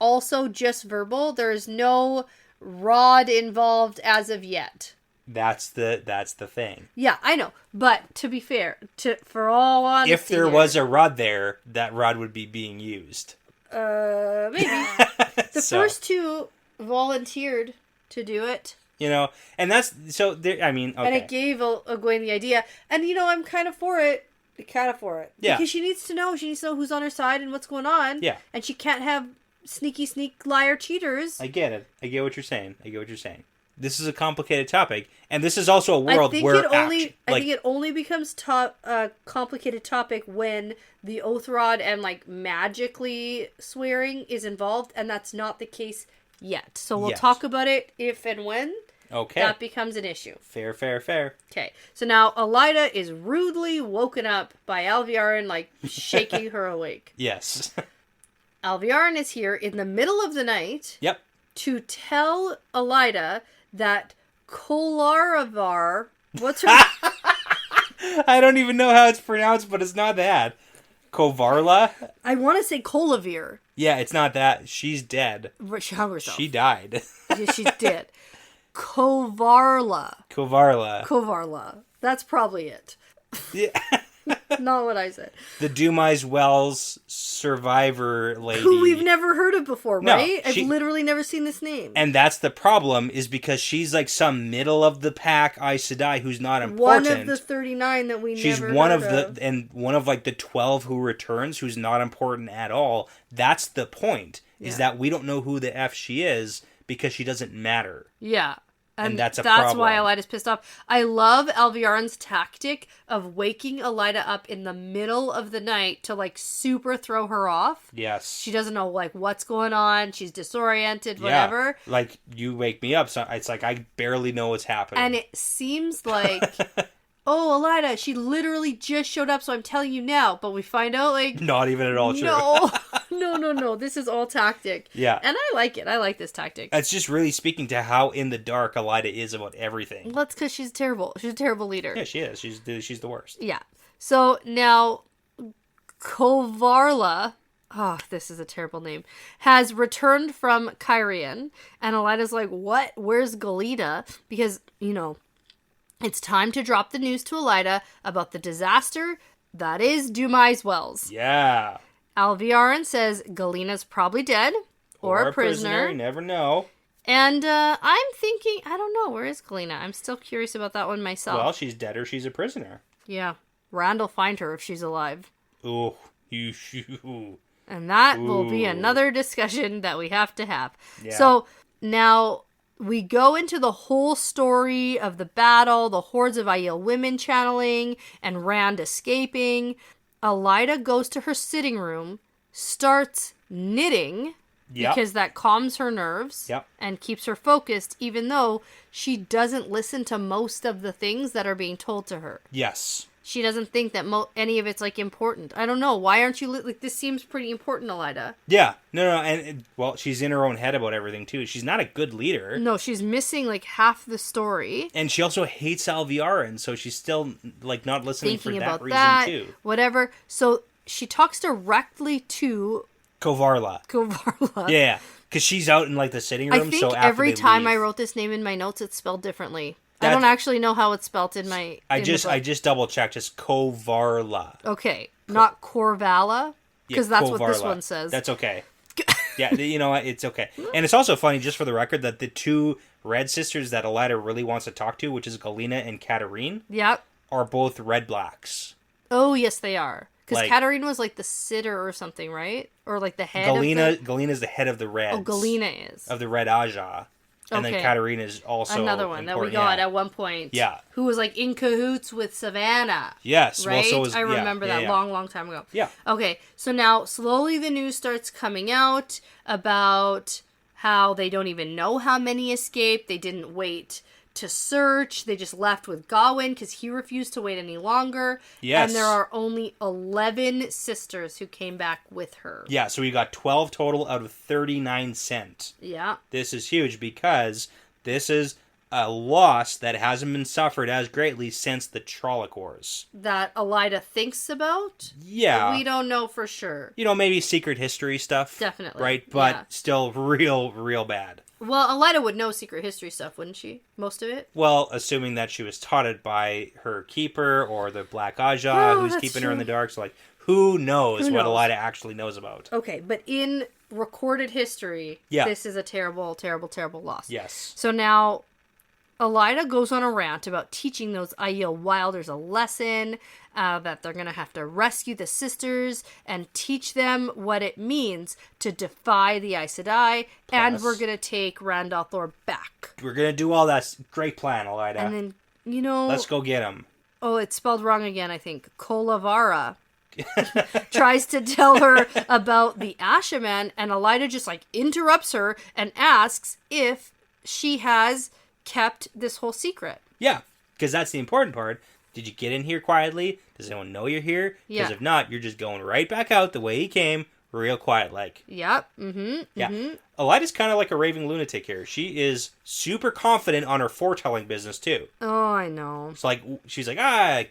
also just verbal. There's no rod involved as of yet. That's the thing. Yeah, I know. But to be fair, for all honesty, if there was a rod there, that rod would be being used. Maybe. The first 2 volunteered to do it. You know, and that's, so, there, I mean, okay. And it gave Egwene the idea. And, you know, I'm kind of for it. Yeah. Because she needs to know who's on her side and what's going on. Yeah. And she can't have sneak liar cheaters. I get it. I get what you're saying. This is a complicated topic, and this is also a world where I think it only becomes a complicated topic when the oath rod and like magically swearing is involved, and that's not the case yet. So we'll talk about it if and when that becomes an issue. Fair. Okay, so now Elaida is rudely woken up by Alviarin, like shaking her awake. Yes. Alviarin is here in the middle of the night. Yep. To tell Elaida that Kolaravar. What's her... I don't even know how it's pronounced, but it's not that. Kovarla? I want to say Kolavir. Yeah, it's not that. She's dead. She hung herself. She died. Yeah, she's dead. Kovarla. That's probably it. Yeah. Not what I said. The Dumais Wells survivor lady. Who we've never heard of before, right? No, I've literally never seen this name. And that's the problem, is because she's like some middle of the pack Aes Sedai who's not important. One of the 39 that we she's never one heard of. And one of like the 12 who returns who's not important at all. That's the point, is that we don't know who the F she is because she doesn't matter. Yeah. And that's problem. Why Elaida's pissed off. I love Alviarin's tactic of waking Elaida up in the middle of the night to, like, super throw her off. Yes. She doesn't know, like, what's going on. She's disoriented, whatever. Yeah. Like, you wake me up, so it's like I barely know what's happening. And it seems like... Oh, Elaida, she literally just showed up, so I'm telling you now. But we find out, like... Not even at all true. No. This is all tactic. Yeah. And I like it. I like this tactic. It's just really speaking to how in the dark Elaida is about everything. Well, that's because she's terrible. She's a terrible leader. Yeah, she is. She's the worst. Yeah. So, now, Kovarla... Oh, this is a terrible name. Has returned from Kyrian. And Elaida's like, what? Where's Galena? Because, it's time to drop the news to Elaida about the disaster that is Dumais Wells. Yeah. Alviarin says Galena's probably dead or a prisoner. You never know. And I'm thinking, I don't know, where is Galena? I'm still curious about that one myself. Well, she's dead or she's a prisoner. Yeah. Rand will find her if she's alive. Ooh. And that will be another discussion that we have to have. Yeah. So now... We go into the whole story of the battle, the hordes of Aiel women channeling, and Rand escaping. Elaida goes to her sitting room, starts knitting, because that calms her nerves and keeps her focused, even though she doesn't listen to most of the things that are being told to her. Yes. She doesn't think that any of it's, like, important. I don't know. Why aren't you... Like, this seems pretty important, Elaida. Yeah. No. And, well, she's in her own head about everything, too. She's not a good leader. No, she's missing, like, half the story. And she also hates Alviarin, so she's still, like, not listening thinking for that about reason, that, too. Whatever. So she talks directly to... Kovarla. Yeah. Because she's out in, like, the sitting room, I think so after every time leave, I wrote this name in my notes, it's spelled differently. I don't actually know how it's spelled in my... I just double checked. Just Kovarla. Okay, not Korvala, because that's Kovarla. what this one says. That's okay. Yeah, you know what? It's okay. And it's also funny, just for the record, that the two Red sisters that Elaida really wants to talk to, which is Galena and Katarine, are both Red Blacks. Oh, yes, they are. Because Like, Katarine was like the sitter or something, right? Or like the head Galena's the head of the Reds. Oh, Galena is. Of the Red Ajah. And then Katarine is also another one that we got at one point. Yeah. Who was like in cahoots with Savannah. Yes. Right? Well, so was, I remember that long time ago. Yeah. Okay. So now slowly the news starts coming out about how they don't even know how many escaped. They didn't wait to search. They just left with Gawain because he refused to wait any longer. Yes. And there are only 11 sisters who came back with her. Yeah, so we got 12 total out of 39 sent. Yeah. This is huge because this is a loss that hasn't been suffered as greatly since the Trolloc Wars. That Elaida thinks about? Yeah. We don't know for sure. You know, maybe secret history stuff. Definitely. Right? But still real bad. Well, Elaida would know secret history stuff, wouldn't she? Most of it? Well, assuming that she was taught it by her keeper or the Black Ajah who's keeping her in the dark. So, like, who knows what Elaida actually knows about? Okay, but in recorded history, this is a terrible, terrible, terrible loss. Yes. So now, Elaida goes on a rant about teaching those Aiel Wilders a lesson, that they're going to have to rescue the sisters and teach them what it means to defy the Aes Sedai, and we're going to take Rand al'Thor back. We're going to do all that. Great plan, Elaida. And then, you know... Let's go get him. Oh, it's spelled wrong again, I think. Kolavara. Tries to tell her about the Ashaman, and Elaida just, like, interrupts her and asks if she has kept this whole secret. Yeah, because that's the important part. Did you get in here quietly? Does anyone know you're here? Because if not, you're just going right back out the way you came, real quiet, like. Yep. Mm-hmm. Yeah. Mm-hmm. Elaida's kind of like a raving lunatic here. She is super confident on her foretelling business, too. Oh, I know. It's like, she's like,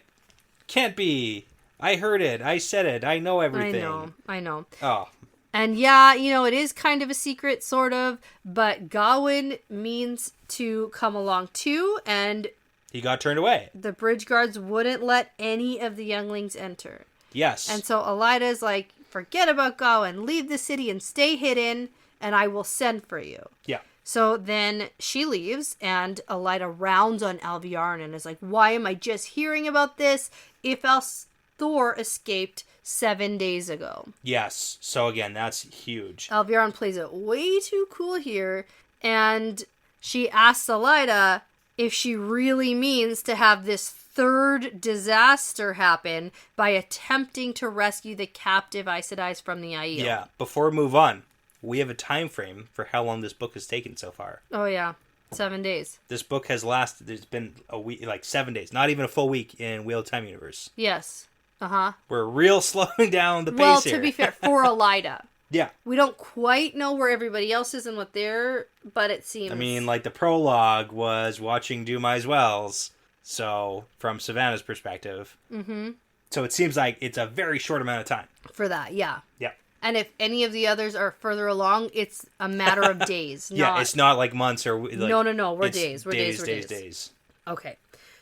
can't be. I heard it. I said it. I know everything. I know. Oh. And yeah, it is kind of a secret, sort of, but Gawain means to come along too, and he got turned away. The bridge guards wouldn't let any of the younglings enter. Yes. And so Elaida's like, forget about Gawain, leave the city and stay hidden, and I will send for you. Yeah. So then she leaves, and Elaida rounds on Alviarin and is like, why am I just hearing about this if Thor escaped 7 days ago? Yes. So again, that's huge. Alviarin plays it way too cool here, and she asks Elaida if she really means to have this third disaster happen by attempting to rescue the captive Aes Sedais from the Aiel. Yeah. Before we move on, we have a time frame for how long this book has taken so far. Oh yeah, 7 days. This book has lasted. There's been a week, like 7 days, not even a full week in Wheel of Time universe. Yes. Uh-huh. We're real slowing down the pace well, here. to be fair, for Elaida. Yeah. We don't quite know where everybody else is and what they're, but it seems... I mean, like, the prologue was watching Dumai's Wells, so, from Savannah's perspective. Mm-hmm. So it seems like it's a very short amount of time. For that, yeah. Yeah. And if any of the others are further along, it's a matter of days. Yeah, it's not like months or... Like, no. We're days. We're days. Okay.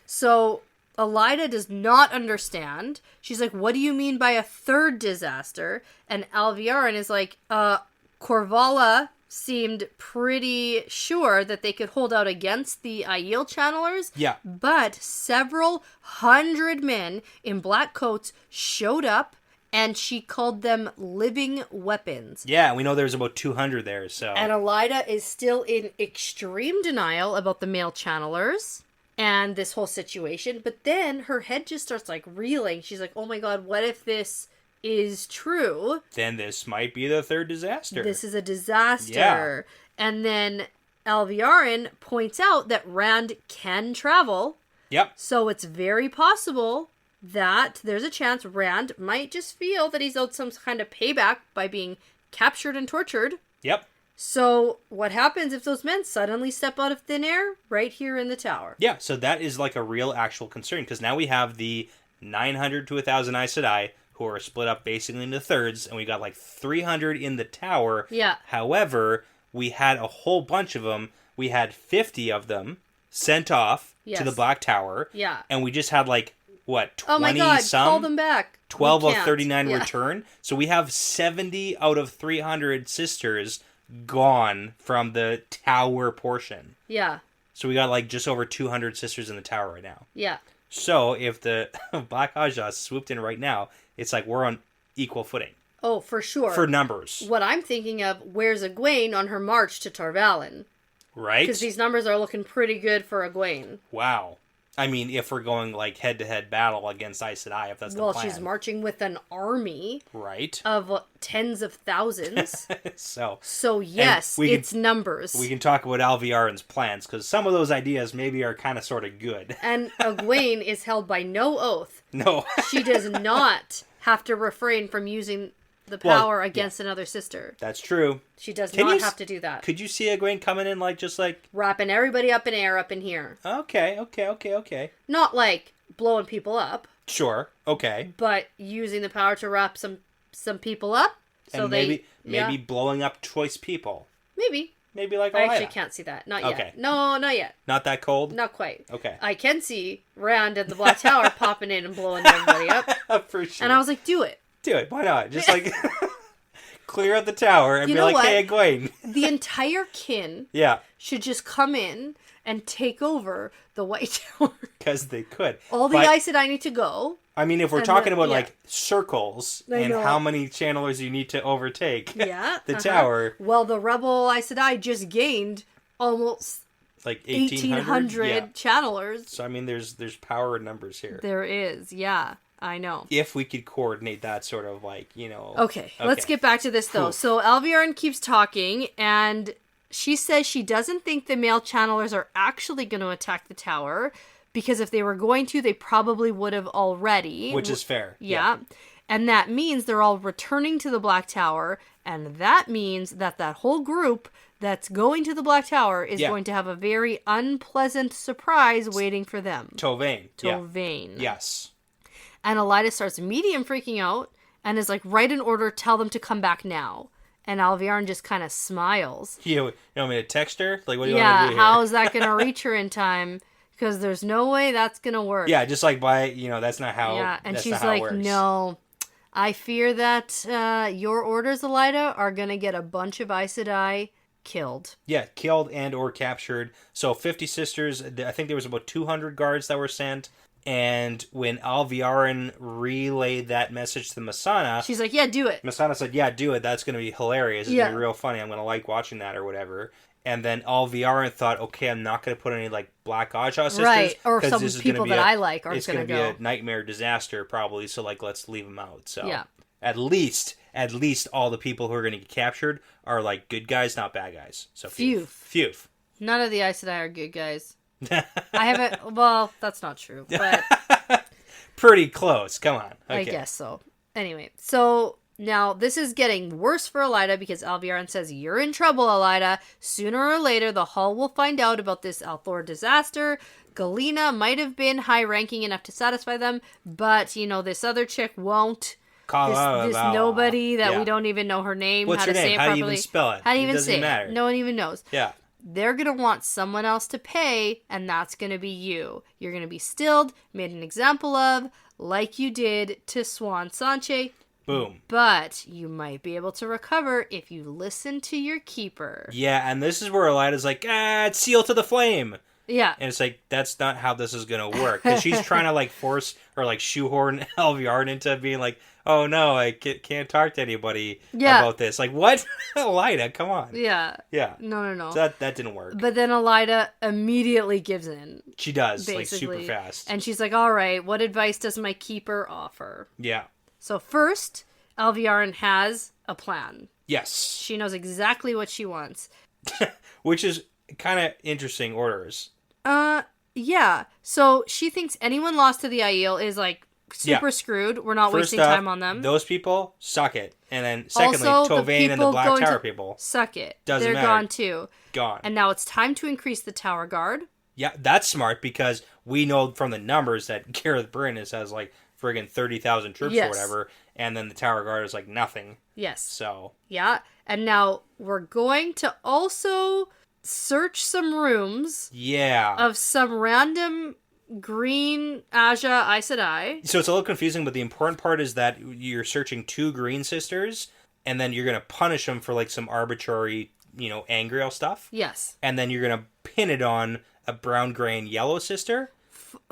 So... Elaida does not understand. She's like, what do you mean by a third disaster? And Alviarin is like, Corvala seemed pretty sure that they could hold out against the Aiel channelers. Yeah. But several hundred men in black coats showed up, and she called them living weapons. Yeah, we know there's about 200 there, so... And Elaida is still in extreme denial about the male channelers and this whole situation, but then her head just starts like reeling. She's like, oh my god, what if this is true? Then this might be the third disaster. This is a disaster. Yeah. And then Alviarin points out that Rand can travel. Yep. So it's very possible that there's a chance Rand might just feel that he's owed some kind of payback by being captured and tortured. Yep. So, what happens if those men suddenly step out of thin air right here in the tower? Yeah, so that is like a real actual concern, because now we have the 900 to 1,000 Aes Sedai, who are split up basically into thirds, and we got like 300 in the tower. Yeah. However, we had a whole bunch of them. We had 50 of them sent off to the Black Tower. Yeah. And we just had like, what, 20 oh my god, some? Call them back. 12 of 39 return. So we have 70 out of 300 sisters gone from the tower portion. Yeah. So we got like just over 200 sisters in the tower right now. Yeah. So if the Black Ajah swooped in right now, it's like we're on equal footing. Oh, for sure. For numbers. What I'm thinking of, where's Egwene on her march to Tarvalin? Right? Because these numbers are looking pretty good for Egwene. Wow. I mean, if we're going like head-to-head battle against Aes Sedai, if that's the plan. Well, she's marching with an army. Right. Of tens of thousands. So yes, it's numbers. We can talk about Alviarin's plans, because some of those ideas maybe are kind of sort of good. And Egwene is held by no oath. No. She does not have to refrain from using the power against another sister. That's true. She does not have to do that. Could you see Egwene coming in just like... wrapping everybody up in air up in here. Okay. Not like blowing people up. Sure, okay. But using the power to wrap some people up. So and maybe blowing up choice people. Maybe like Elaida. I actually can't see that. Not yet. No, not yet. Not that cold? Not quite. Okay. I can see Rand at the Black Tower popping in and blowing everybody up. For sure. And I was like, do it. Do it. Why not? Just like clear out the tower and be like, hey, Egwene. The entire kin should just come in and take over the White Tower. Because they could. All the Aes Sedai need to go. I mean, if we're talking about like circles and how many channelers you need to overtake the tower. Well, the rebel Aes Sedai just gained almost like 1,800 channelers. So I mean, there's power in numbers here. There is, yeah. I know. If we could coordinate that sort of like, Okay, let's get back to this though. So Alviarin keeps talking, and she says she doesn't think the male channelers are actually going to attack the tower, because if they were going to, they probably would have already. Which is fair. Yeah. And that means they're all returning to the Black Tower. And that means that whole group that's going to the Black Tower is going to have a very unpleasant surprise waiting for them. Tovann. Tovann. Yes. And Elaida starts medium freaking out and is like, write an order, tell them to come back now. And Alviarin just kind of smiles. You want me to text her? Like, what do you want to do here? How is that going to reach her in time? Because there's no way that's going to work. Yeah, just like that's not how. Yeah, and she's like, no, I fear that your orders, Elaida, are going to get a bunch of Aes Sedai killed. Yeah, killed and or captured. So 50 sisters, I think there was about 200 guards that were sent. And when Alviarin relayed that message to Masana... She's like, yeah, do it. Masana said, yeah, do it. That's going to be hilarious. It's going to be real funny. I'm going to like watching that or whatever. And then Alviarin thought, okay, I'm not going to put any, like, Black Ajah sisters. Right, or some people that I like aren't going to go. It's going to be a nightmare disaster, probably, so, like, let's leave them out. So, yeah. At least all the people who are going to get captured are, like, good guys, not bad guys. So, phew. None of the Aes Sedai are good guys. I haven't... Well, that's not true, but... Pretty close. Come on. Okay. I guess so. Anyway, so... Now, this is getting worse for Elaida because Alviarin says, you're in trouble, Elaida. Sooner or later, the Hall will find out about this Althor disaster. Galena might have been high-ranking enough to satisfy them, but, this other chick won't. This nobody that we don't even know her name. What's her name? How do you even spell it? How do you even say it? No one even knows. Yeah. They're going to want someone else to pay, and that's going to be you. You're going to be stilled, made an example of, like you did to Swan Sanche. Boom. But you might be able to recover if you listen to your keeper. Yeah, and this is where Elaida's like, it's seal to the flame. Yeah. And it's like, that's not how this is going to work. Because she's trying to, like, force or, like, shoehorn Alviarin into being like, oh, no, I can't talk to anybody about this. Like, what? Elaida, come on. Yeah. Yeah. No. So that didn't work. But then Elaida immediately gives in. She does, basically. like, super fast. And she's like, all right, what advice does my keeper offer? Yeah. So first, Alviarin has a plan. Yes. She knows exactly what she wants. Which is kind of interesting orders. Yeah. So she thinks anyone lost to the Aiel is, like, super screwed. We're not wasting time on them. Those people, suck it. And then secondly, also, Tovann and the Black Tower people. Suck it. Doesn't matter. They're gone too. Gone. And now it's time to increase the tower guard. Yeah, that's smart because we know from the numbers that Gareth Bryn has, like, friggin' 30,000 troops or whatever, and then the tower guard is like nothing. Yes. So. Yeah, and now we're going to also search some rooms. Yeah. Of some random green Ajah Aes Sedai. So it's a little confusing, but the important part is that you're searching 2 green sisters, and then you're going to punish them for like some arbitrary, Angriel stuff. Yes. And then you're going to pin it on a brown, gray, and yellow sister.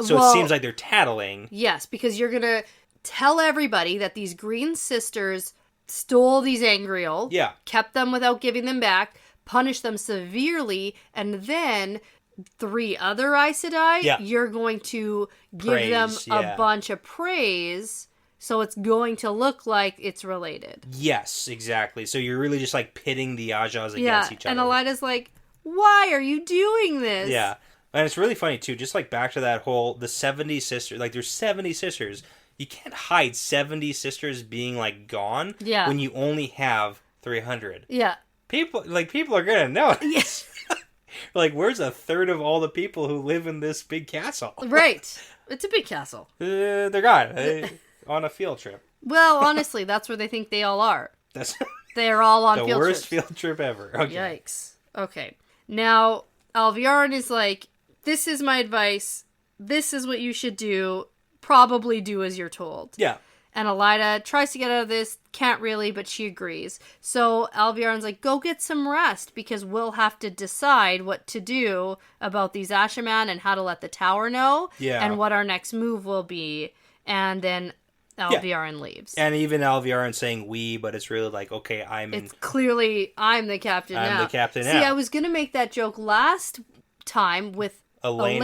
So it seems like they're tattling. Yes, because you're going to tell everybody that these green sisters stole these Angriel. Yeah. Kept them without giving them back. Punished them severely. And then 3 other Aes Sedai, you're going to give them a bunch of praise. So it's going to look like it's related. Yes, exactly. So you're really just like pitting the Ajahs against each other. And Elaida's like, why are you doing this? Yeah. And it's really funny, too, just like back to that whole, the 70 sisters, like there's 70 sisters. You can't hide 70 sisters being like gone when you only have 300. Yeah. People are going to know. Yes. Like, where's a third of all the people who live in this big castle? Right. It's a big castle. They're gone. On a field trip. Well, honestly, that's where they think they all are. They're all on field trips. The worst field trip ever. Okay. Yikes. Okay. Now, Alviarin is like, this is my advice. This is what you should do. Probably do as you're told. Yeah. And Elaida tries to get out of this. Can't really, but she agrees. So Alviarin's like, go get some rest because we'll have to decide what to do about these Ashaman and how to let the tower know. Yeah. And what our next move will be. And then Alviarin leaves. And even Alviarin saying we, but it's really like, okay, It's clearly, I'm the captain now. I'm the captain now. See, I was going to make that joke last time with Elayne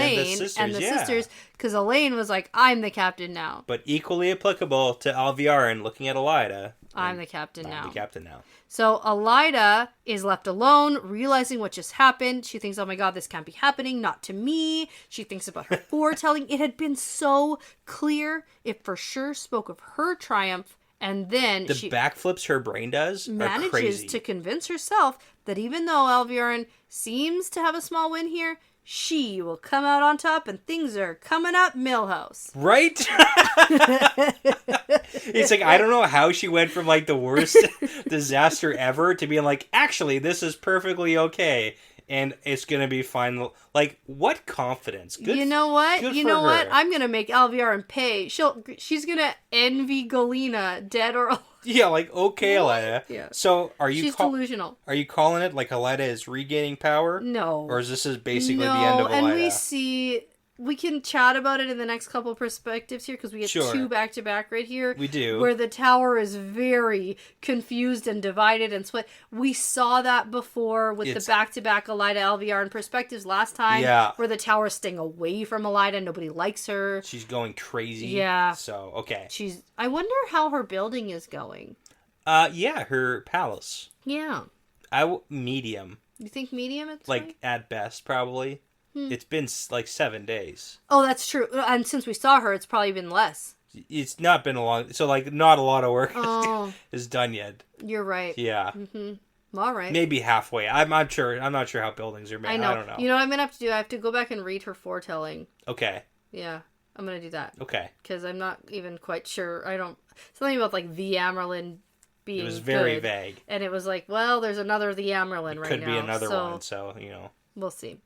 and the sisters, because Elayne was like, I'm the captain now. But equally applicable to Alviarin looking at Elaida. I'm the captain now. I'm the captain now. So Elaida is left alone, realizing what just happened. She thinks, oh my god, this can't be happening, not to me. She thinks about her foretelling. It had been so clear. It for sure spoke of her triumph. And then she backflips her brain does manages to convince herself that even though Alviarin seems to have a small win here, she will come out on top and things are coming up Millhouse. Right? It's like, I don't know how she went from like the worst disaster ever to being like, actually, this is perfectly okay. And it's going to be fine. Like, what confidence? Good. You know what? I'm going to make Alviarin pay. She's going to envy Galena, dead or alive. Yeah, like, okay, Elaida. Yeah. So, she's delusional. Are you calling it like Elaida is regaining power? No. Or is this basically the end of Elaida? And we can chat about it in the next couple perspectives here, because we get two back-to-back right here. We do. Where the tower is very confused and divided and split. We saw that before with the back-to-back Elaida Alviarin perspectives last time. Yeah. Where the tower is staying away from Elaida. Nobody likes her. She's going crazy. Yeah. So, okay. I wonder how her building is going. Yeah, her palace. Yeah. Medium. You think medium it's like, at best, probably. It's been like 7 days. Oh, that's true. And since we saw her, it's probably been less. It's not been a long... So, like, not a lot of work is done yet. You're right. Yeah. Mm-hmm. All right. Maybe halfway. I'm not sure how buildings are made. I don't know. You know what I'm going to have to do? I have to go back and read her foretelling. Okay. Yeah. I'm going to do that. Okay. Because I'm not even quite sure. Something about, like, the Amerlin being It was very good. vague. And it was like, well, there's another the Amerlin right now. Could be another one, so, We'll see.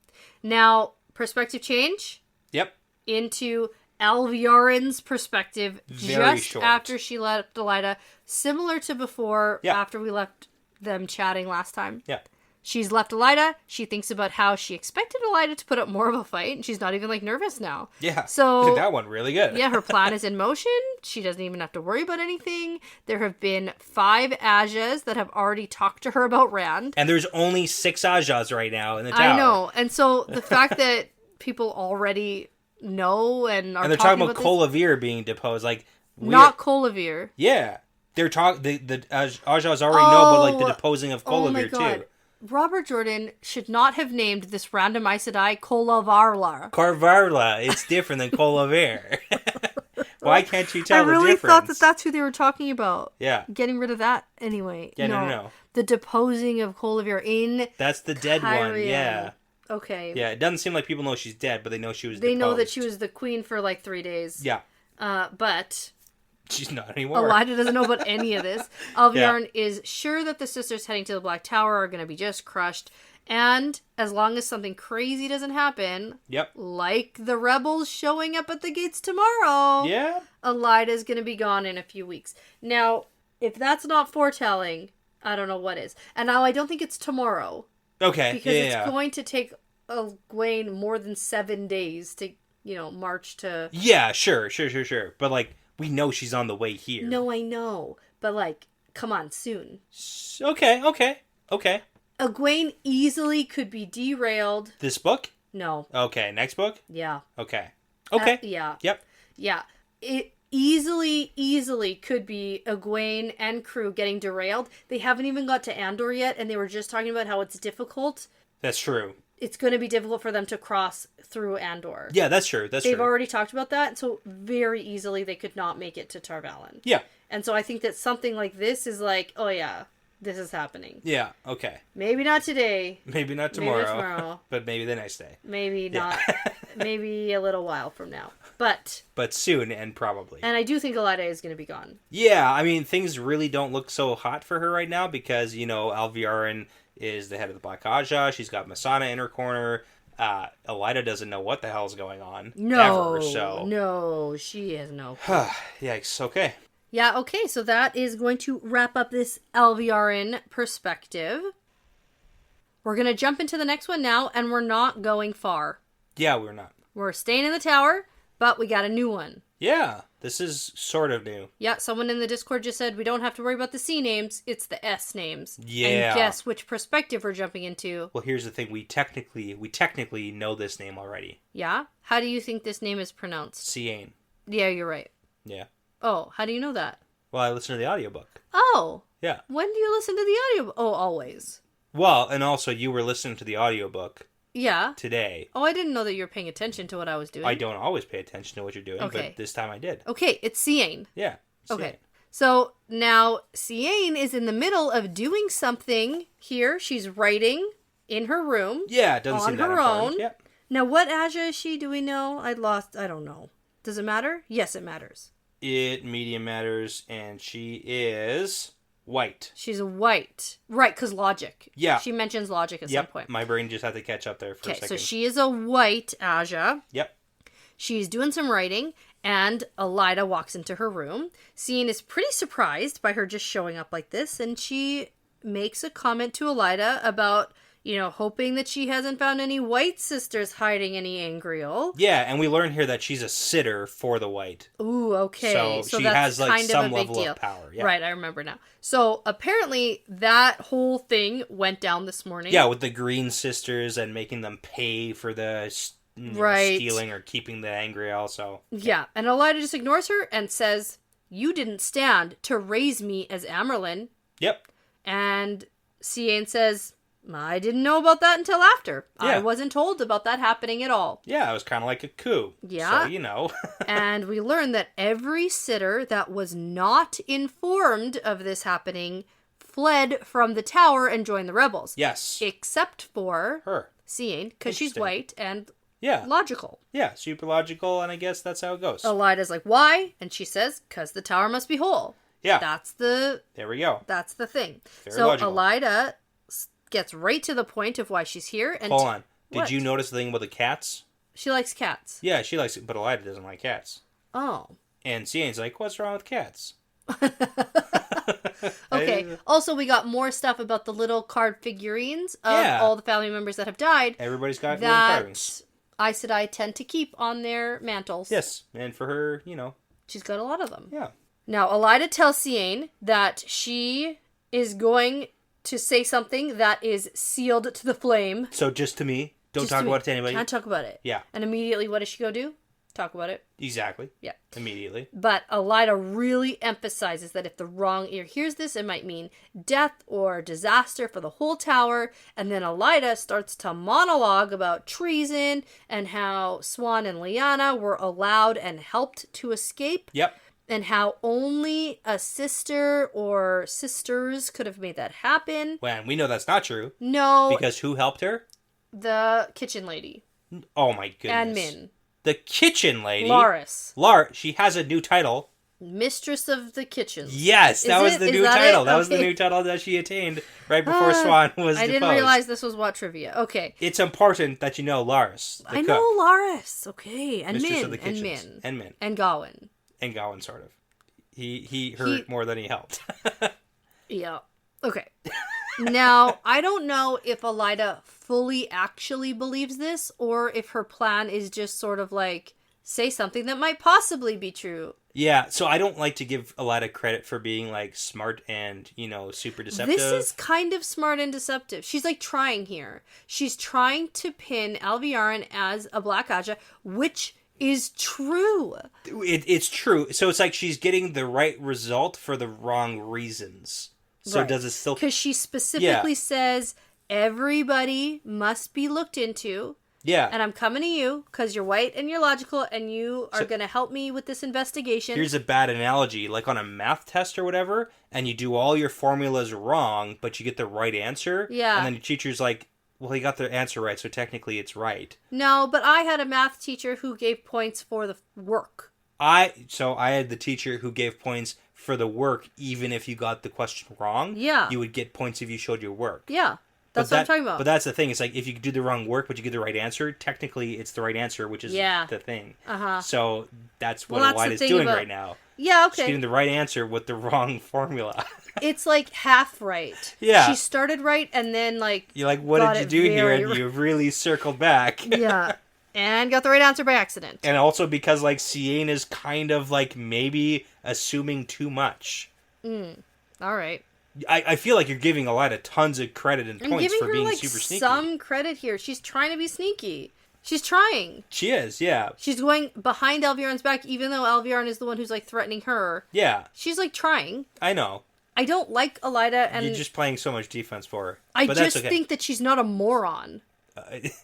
Now, perspective change. Yep. Into Alviarin's perspective. Very just short. after she left Elaida. Similar to before, after we left them chatting last time. Yeah. She's left Elaida. She thinks about how she expected Elaida to put up more of a fight, and she's not even, like, nervous now. Yeah. So that one really good. Yeah, her plan is in motion. She doesn't even have to worry about anything. There have been 5 Ajahs that have already talked to her about Rand. And there's only 6 Ajahs right now in the tower. I know. And so the fact that people already know and are they're talking about Colavir being deposed, like... Not Colavir. Yeah. They're talking... The Ajahs already know about, like, the deposing of Colavir, too. Robert Jordan should not have named this random Aes Sedai Colavarla. Carvarla. It's different than Colavir. Why can't you tell the difference? I really thought that that's who they were talking about. Yeah. Getting rid of that anyway. Yeah, no. The deposing of Colavir in That's the dead one, yeah. Okay. Yeah, it doesn't seem like people know she's dead, but they know she was They deposed. know that she was the queen for like 3 days. Yeah. But... She's not anymore. Elaida doesn't know about any of this. Alviarin is sure that the sisters heading to the Black Tower are going to be just crushed. And as long as something crazy doesn't happen, like the rebels showing up at the gates tomorrow, Elaida's going to be gone in a few weeks. Now, if that's not foretelling, I don't know what is. And now I don't think it's tomorrow. Okay. Because it's going to take Egwene more than 7 days to, march to... Yeah, sure. But, like... We know she's on the way here. No, I know. But, like, come on, soon. Okay. Egwene easily could be derailed. This book? No. Okay, next book? Yeah. Okay. Yeah. Yep. Yeah. It easily could be Egwene and crew getting derailed. They haven't even got to Andor yet, and they were just talking about how it's difficult. That's true. It's going to be difficult for them to cross through Andor. Yeah, that's true. They've already talked about that, so very easily they could not make it to Tar Valon. Yeah. And so I think that something like this is like, oh yeah, this is happening. Yeah, okay. Maybe not today. Maybe not tomorrow. But maybe the next day. Maybe not. Maybe a little while from now. But soon, and probably. And I do think Elaida is going to be gone. Yeah, I mean, things really don't look so hot for her right now because, Alviarin is the head of the Black Ajah. She's got Masana in her corner. Elaida doesn't know what the hell's going on. No. Ever, so. No, she has no clue. Yikes, okay. Yeah, okay, so that is going to wrap up this Alviarin perspective. We're going to jump into the next one now, and we're not going far. Yeah, we're not. We're staying in the tower, but we got a new one. Yeah, this is sort of new. Yeah, someone in the Discord just said we don't have to worry about the C names, it's the S names. Yeah. And guess which perspective we're jumping into. Well, here's the thing, we technically know this name already. Yeah? How do you think this name is pronounced? Seane. Yeah, you're right. Yeah. Oh, how do you know that? Well, I listen to the audiobook. Oh. Yeah. When do you listen to the audiobook? Oh, always. Well, and also you were listening to the audiobook. Yeah. Today. Oh, I didn't know that you were paying attention to what I was doing. I don't always pay attention to what you're doing, but this time I did. Okay, it's Seane. Yeah. Seane. Okay. So now Seane is in the middle of doing something here. She's writing in her room. Yeah, it doesn't seem that important. On her own. Yep. Now, what Ajah is she? Do we know? I don't know. Does it matter? Yes, it matters. It medium matters, and she is white. She's white. Right, because logic. Yeah. She mentions logic at some point. My brain just had to catch up there for a second. Okay, so she is a white Ajah. Yep. She's doing some writing, and Elaida walks into her room. Seane is pretty surprised by her just showing up like this, and she makes a comment to Elaida about, hoping that she hasn't found any white sisters hiding any angriel. Yeah, and we learn here that she's a sitter for the white. Ooh, okay. So she has kind some level of power. Yeah. Right, I remember now. So apparently that whole thing went down this morning. Yeah, with the green sisters and making them pay for the stealing or keeping the angriel. So yeah, and Elaida just ignores her and says, "You didn't stand to raise me as Amyrlin." Yep. And Seane says, I didn't know about that until after. Yeah. I wasn't told about that happening at all. Yeah, it was kind of like a coup. Yeah. So, And we learned that every sitter that was not informed of this happening fled from the tower and joined the rebels. Yes. Except for her. Seane, because she's white and yeah, logical. Yeah, super logical, and I guess that's how it goes. Elaida's like, why? And she says, because the tower must be whole. Yeah. There we go. That's the thing. Very logical. Elaida gets right to the point of why she's here. And hold on. Did you notice the thing with the cats? She likes cats. Yeah, she likes it, but Elaida doesn't like cats. Oh. And Seane's like, what's wrong with cats? Okay. Also, we got more stuff about the little card figurines of all the family members that have died. Everybody's got little carvings. Aes Sedai tend to keep on their mantles. Yes, and for her, she's got a lot of them. Yeah. Now, Elaida tells Seane that she is going to say something that is sealed to the flame. So just to me. Don't talk about it to anybody. Can't talk about it. Yeah. And immediately, what does she go do? Talk about it. Exactly. Yeah. Immediately. But Elaida really emphasizes that if the wrong ear hears this, it might mean death or disaster for the whole tower. And then Elaida starts to monologue about treason and how Siuan and Lyanna were allowed and helped to escape. Yep. And how only a sister or sisters could have made that happen. Well, we know that's not true. No. Because who helped her? The kitchen lady. Oh my goodness. And Min. The kitchen lady. Laris. She has a new title. Mistress of the Kitchens. Yes, that was the new title. That was the new title that she attained right before Siuan was deposed. I didn't realize this was what trivia. Okay. It's important that you know Laris, the cook. know Laris. Okay. And Mistress Min. Of the Kitchens. And Min. And Gawain. And Gawain, sort of. He hurt more than he helped. Yeah. Okay. Now, I don't know if Elaida fully actually believes this, or if her plan is just sort of like, say something that might possibly be true. Yeah, so I don't like to give Elaida credit for being, like, smart and, super deceptive. This is kind of smart and deceptive. She's, like, trying here. She's trying to pin Alviarin as a Black Ajah, which is true. It's true. So it's like she's getting the right result for the wrong reasons. So right. Does it still... Because she specifically says everybody must be looked into. Yeah. And I'm coming to you because you're white and you're logical and you are going to help me with this investigation. Here's a bad analogy. Like on a math test or whatever, and you do all your formulas wrong, but you get the right answer. Yeah. And then your teacher's like, well, he got the answer right, so technically it's right. No, but I had a math teacher who gave points for the work. I had the teacher who gave points for the work, even if you got the question wrong. Yeah. You would get points if you showed your work. Yeah. That's what I'm talking about. But that's the thing. It's like if you do the wrong work, but you get the right answer, technically it's the right answer, which is the thing. Uh-huh. So that's what Elaida's doing right now. Yeah, okay. She's getting the right answer with the wrong formula. It's like half right. Yeah. She started right and then like... You're like, what did you do here? And you really circled back. Yeah. And got the right answer by accident. And also because like Seane is kind of like maybe assuming too much. All right. I feel like you're giving Elaida tons of credit and points for being super sneaky. Some credit here. She's trying to be sneaky. She's trying. She is, yeah. She's going behind Alviarin's back, even though Alviarin is the one who's, like, threatening her. Yeah. She's, like, trying. I know. I don't like Elaida, and... You're just playing so much defense for her. I just think that she's not a moron.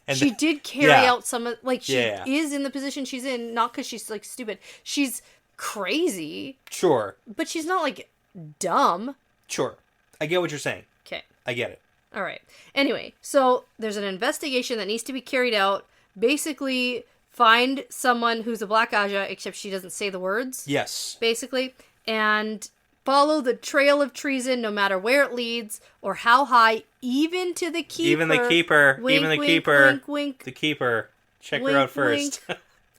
And she did carry out some of... Like, she is in the position she's in, not because she's, like, stupid. She's crazy. Sure. But she's not, like, dumb. Sure. I get what you're saying. Okay. I get it. All right. Anyway, so there's an investigation that needs to be carried out. Basically, find someone who's a Black Ajah, except she doesn't say the words. Yes. Basically. And follow the trail of treason, no matter where it leads, or how high, even to the keeper. Even the keeper. Wink, even the wink, keeper. Wink, wink. The keeper. Check Wink, her out first.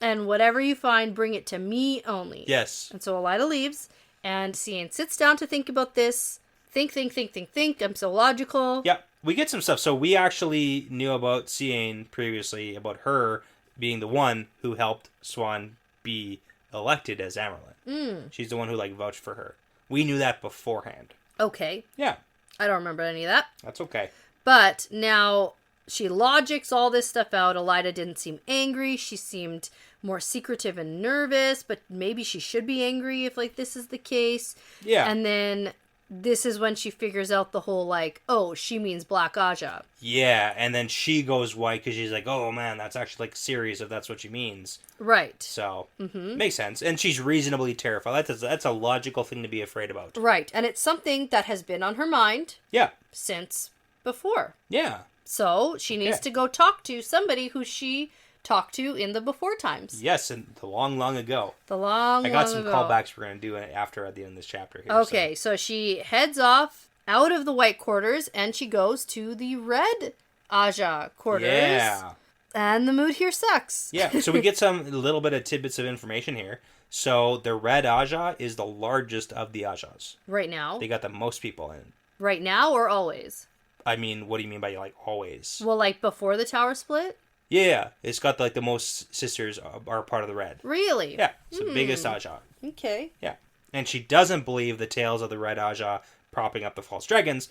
And whatever you find, bring it to me only. Yes. And so Elaida leaves, and Seane sits down to think about this. Think. I'm so logical. Yep. We get some stuff. So we actually knew about Seane previously, about her being the one who helped Swan be elected as Amyrlin. She's the one who, like, vouched for her. We knew that beforehand. Okay. Yeah. I don't remember any of that. That's okay. But now she logics all this stuff out. Elaida didn't seem angry. She seemed more secretive and nervous, but maybe she should be angry if, like, this is the case. Yeah. And then this is when she figures out the whole, like, oh, she means Black Ajah. Yeah, and then she goes white because she's like, oh, man, that's actually, like, serious if that's what she means. Right. So, makes sense. And she's reasonably terrified. That's a logical thing to be afraid about. Right, and it's something that has been on her mind. Yeah. Since before. Yeah. So, she needs to go talk to somebody who she talked to in the before times. Yes, and the long, long ago. I got some callbacks we're going to do after at the end of this chapter here. Okay, so she heads off out of the white quarters, and she goes to the red Ajah quarters. Yeah. And the mood here sucks. Yeah, so we get a little bit of tidbits of information here. So the red Ajah is the largest of the Ajahs. Right now? They got the most people in. Right now or always? I mean, what do you mean by, like, always? Well, like, before the tower split? Yeah, it's got, like, the most sisters are part of the red. Really? Yeah, it's the biggest Ajah. Okay. Yeah, and she doesn't believe the tales of the red Ajah propping up the false dragons.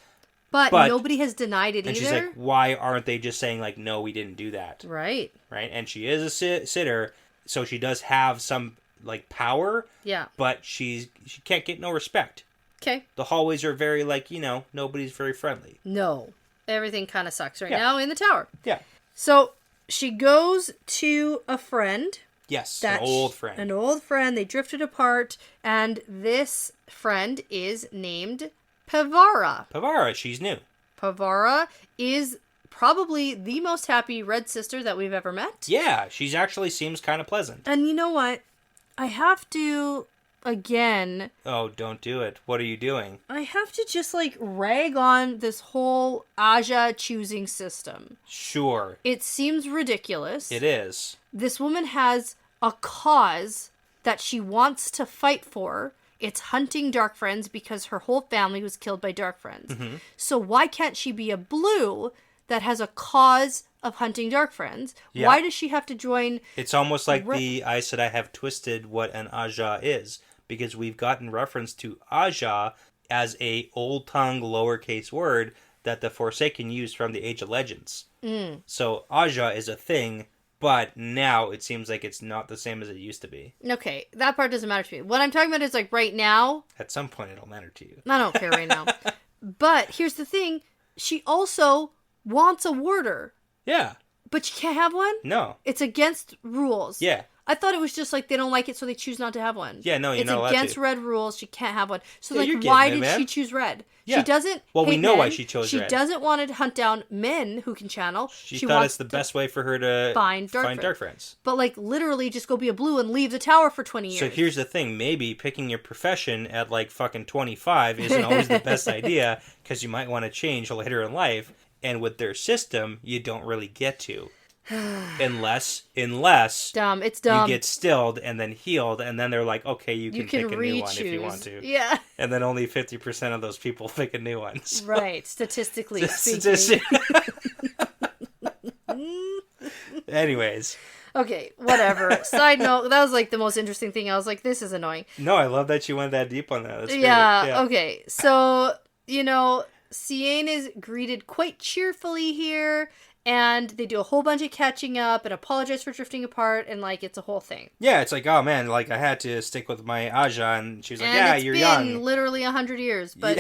But nobody has denied it and either. And she's like, why aren't they just saying, like, no, we didn't do that? Right. Right, and she is a sitter, so she does have some, like, power. Yeah. But she can't get no respect. Okay. The hallways are very, like, nobody's very friendly. No. Everything kind of sucks right now in the tower. Yeah. So she goes to a friend. Yes, an old friend. An old friend. They drifted apart, and this friend is named Pavara. Pavara, she's new. Pavara is probably the most happy red sister that we've ever met. Yeah, she's actually seems kind of pleasant. And you know what? I have to, again... Oh, don't do it. What are you doing? I have to just, like, rag on this whole Ajah choosing system. Sure. It seems ridiculous. It is. This woman has a cause that she wants to fight for. It's hunting dark friends because her whole family was killed by dark friends. Mm-hmm. So why can't she be a blue that has a cause of hunting dark friends? Yeah. Why does she have to join? It's almost like I said I have twisted what an Ajah is, because we've gotten reference to Ajah as a old tongue lowercase word that the Forsaken used from the Age of Legends. So Ajah is a thing, but now it seems like it's not the same as it used to be. Okay, that part doesn't matter to me. What I'm talking about is, like, right now. At some point it'll matter to you. I don't care right now. But here's the thing. She also wants a warder. Yeah. But she can't have one? No. It's against rules. Yeah. I thought it was just like they don't like it, so they choose not to have one. Yeah, no, you're not allowed to. It's against red rules. She can't have one. So, like, why did she choose red? Yeah. She doesn't. Well, we know why she chose red. She doesn't want to hunt down men who can channel. She thought it's the best way for her to find dark friends. But, like, literally just go be a blue and leave the tower for 20 years. So here's the thing. Maybe picking your profession at, like, fucking 25 isn't always the best idea, because you might want to change later in life. And with their system, you don't really get to. Unless dumb. It's dumb. You get stilled and then healed, and then they're like, okay, you can pick a new one if you want to. Yeah. And then only 50% of those people pick a new one. So. Right, statistically speaking. Anyways. Okay, whatever. Side note, that was, like, the most interesting thing. I was like, this is annoying. No, I love that you went that deep on that. That's yeah, okay. So, Seane is greeted quite cheerfully here. And they do a whole bunch of catching up and apologize for drifting apart, and, like, it's a whole thing. Yeah, it's like, oh, man, like, I had to stick with my Ajah, and she was like, yeah, you're young. It's been literally 100 years, but...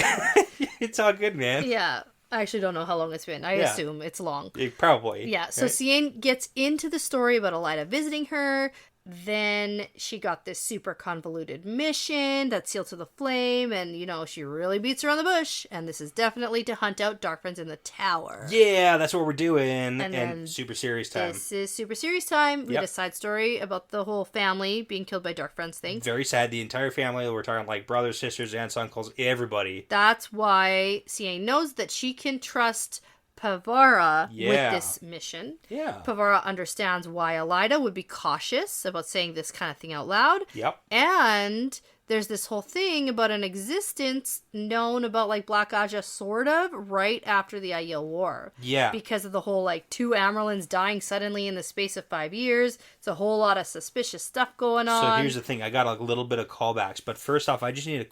It's all good, man. Yeah. I actually don't know how long it's been. I assume it's long. Probably. Yeah, so Seane gets into the story about Elaida visiting her. Then she got this super convoluted mission that's sealed to the flame, and, you know, she really beats around the bush, and this is definitely to hunt out Dark Friends in the tower. Yeah, that's what we're doing, and super serious time. This is super serious time. We had a side story about the whole family being killed by Dark Friends thing. Very sad. The entire family, we're talking like brothers, sisters, aunts, uncles, everybody. That's why Seane knows that she can trust Pavara with this mission. Yeah. Pavara understands why Elaida would be cautious about saying this kind of thing out loud. Yep. And there's this whole thing about an existence known about, like, Black Ajah, sort of, right after the Aiel War. Yeah. Because of the whole, like, 2 Amyrlins dying suddenly in the space of 5 years. It's a whole lot of suspicious stuff going on. So here's the thing. I got a little bit of callbacks. But first off, I just need a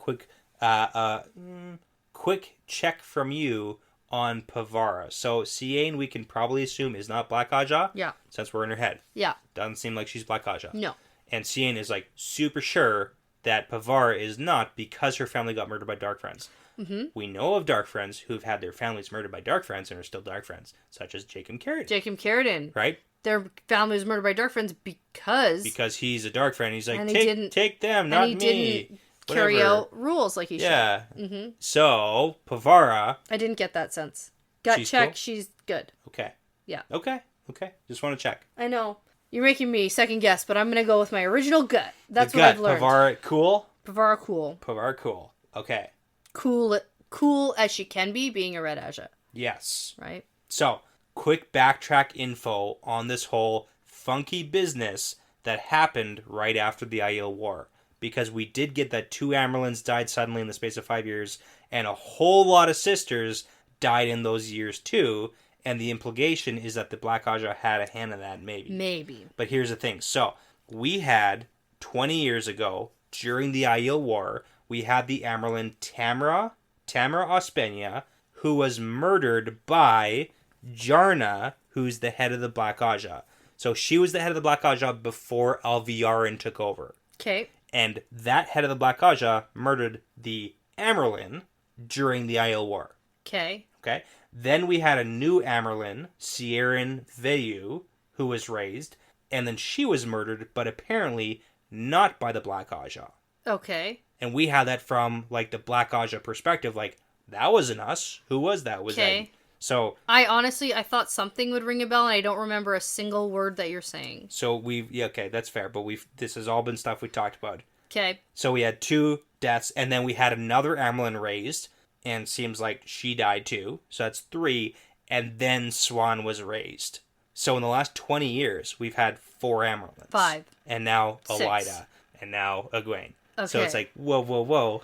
quick check from you on Pavara. So Seane, we can probably assume, is not Black Ajah. Yeah. Since we're in her head. Yeah. Doesn't seem like she's Black Ajah. No. And Seane is, like, super sure that Pavara is not, because her family got murdered by Dark Friends. Mm-hmm. We know of Dark Friends who've had their families murdered by Dark Friends and are still Dark Friends, such as Jacob Carradine. Jacob Carradine. Right? Their family was murdered by Dark Friends because he's a Dark Friend. He's like, take them, and not he me. Didn't carry out rules like he should. Yeah. Mm-hmm. So, Pavara... I didn't get that sense. Gut check, cool? She's good. Okay. Yeah. Okay. Just want to check. I know. You're making me second guess, but I'm going to go with my original gut. That's what I've learned. Pavara cool? Pavara cool. Pavara cool. Okay. Cool as she can be, being a Red Ajah. Yes. Right? So, quick backtrack info on this whole funky business that happened right after the Aiel War. Because we did get that 2 Amyrlins died suddenly in the space of 5 years, and a whole lot of sisters died in those years too, and the implication is that the Black Ajah had a hand in that, maybe. But here's the thing. So, we had, 20 years ago, during the Aiel War, we had the Amyrlin Tamara Ospenia, who was murdered by Jarna, who's the head of the Black Ajah. So, she was the head of the Black Ajah before Alviarin took over. Okay. And that head of the Black Ajah murdered the Amyrlin during the Aiel War. Okay. Then we had a new Amyrlin, Sierin Veyu, who was raised, and then she was murdered, but apparently not by the Black Ajah. Okay. And we had that from, like, the Black Ajah perspective, like, that wasn't us. Who was that? So I thought something would ring a bell, and I don't remember a single word that you're saying. So okay, that's fair, but this has all been stuff we talked about. Okay. So we had 2 deaths, and then we had another Amyrlin raised, and seems like she died too. So that's 3, and then Swan was raised. So in the last 20 years, we've had 4 Amyrlins. 5. And now 6. Elaida. And now Egwene. Okay. So it's like, whoa.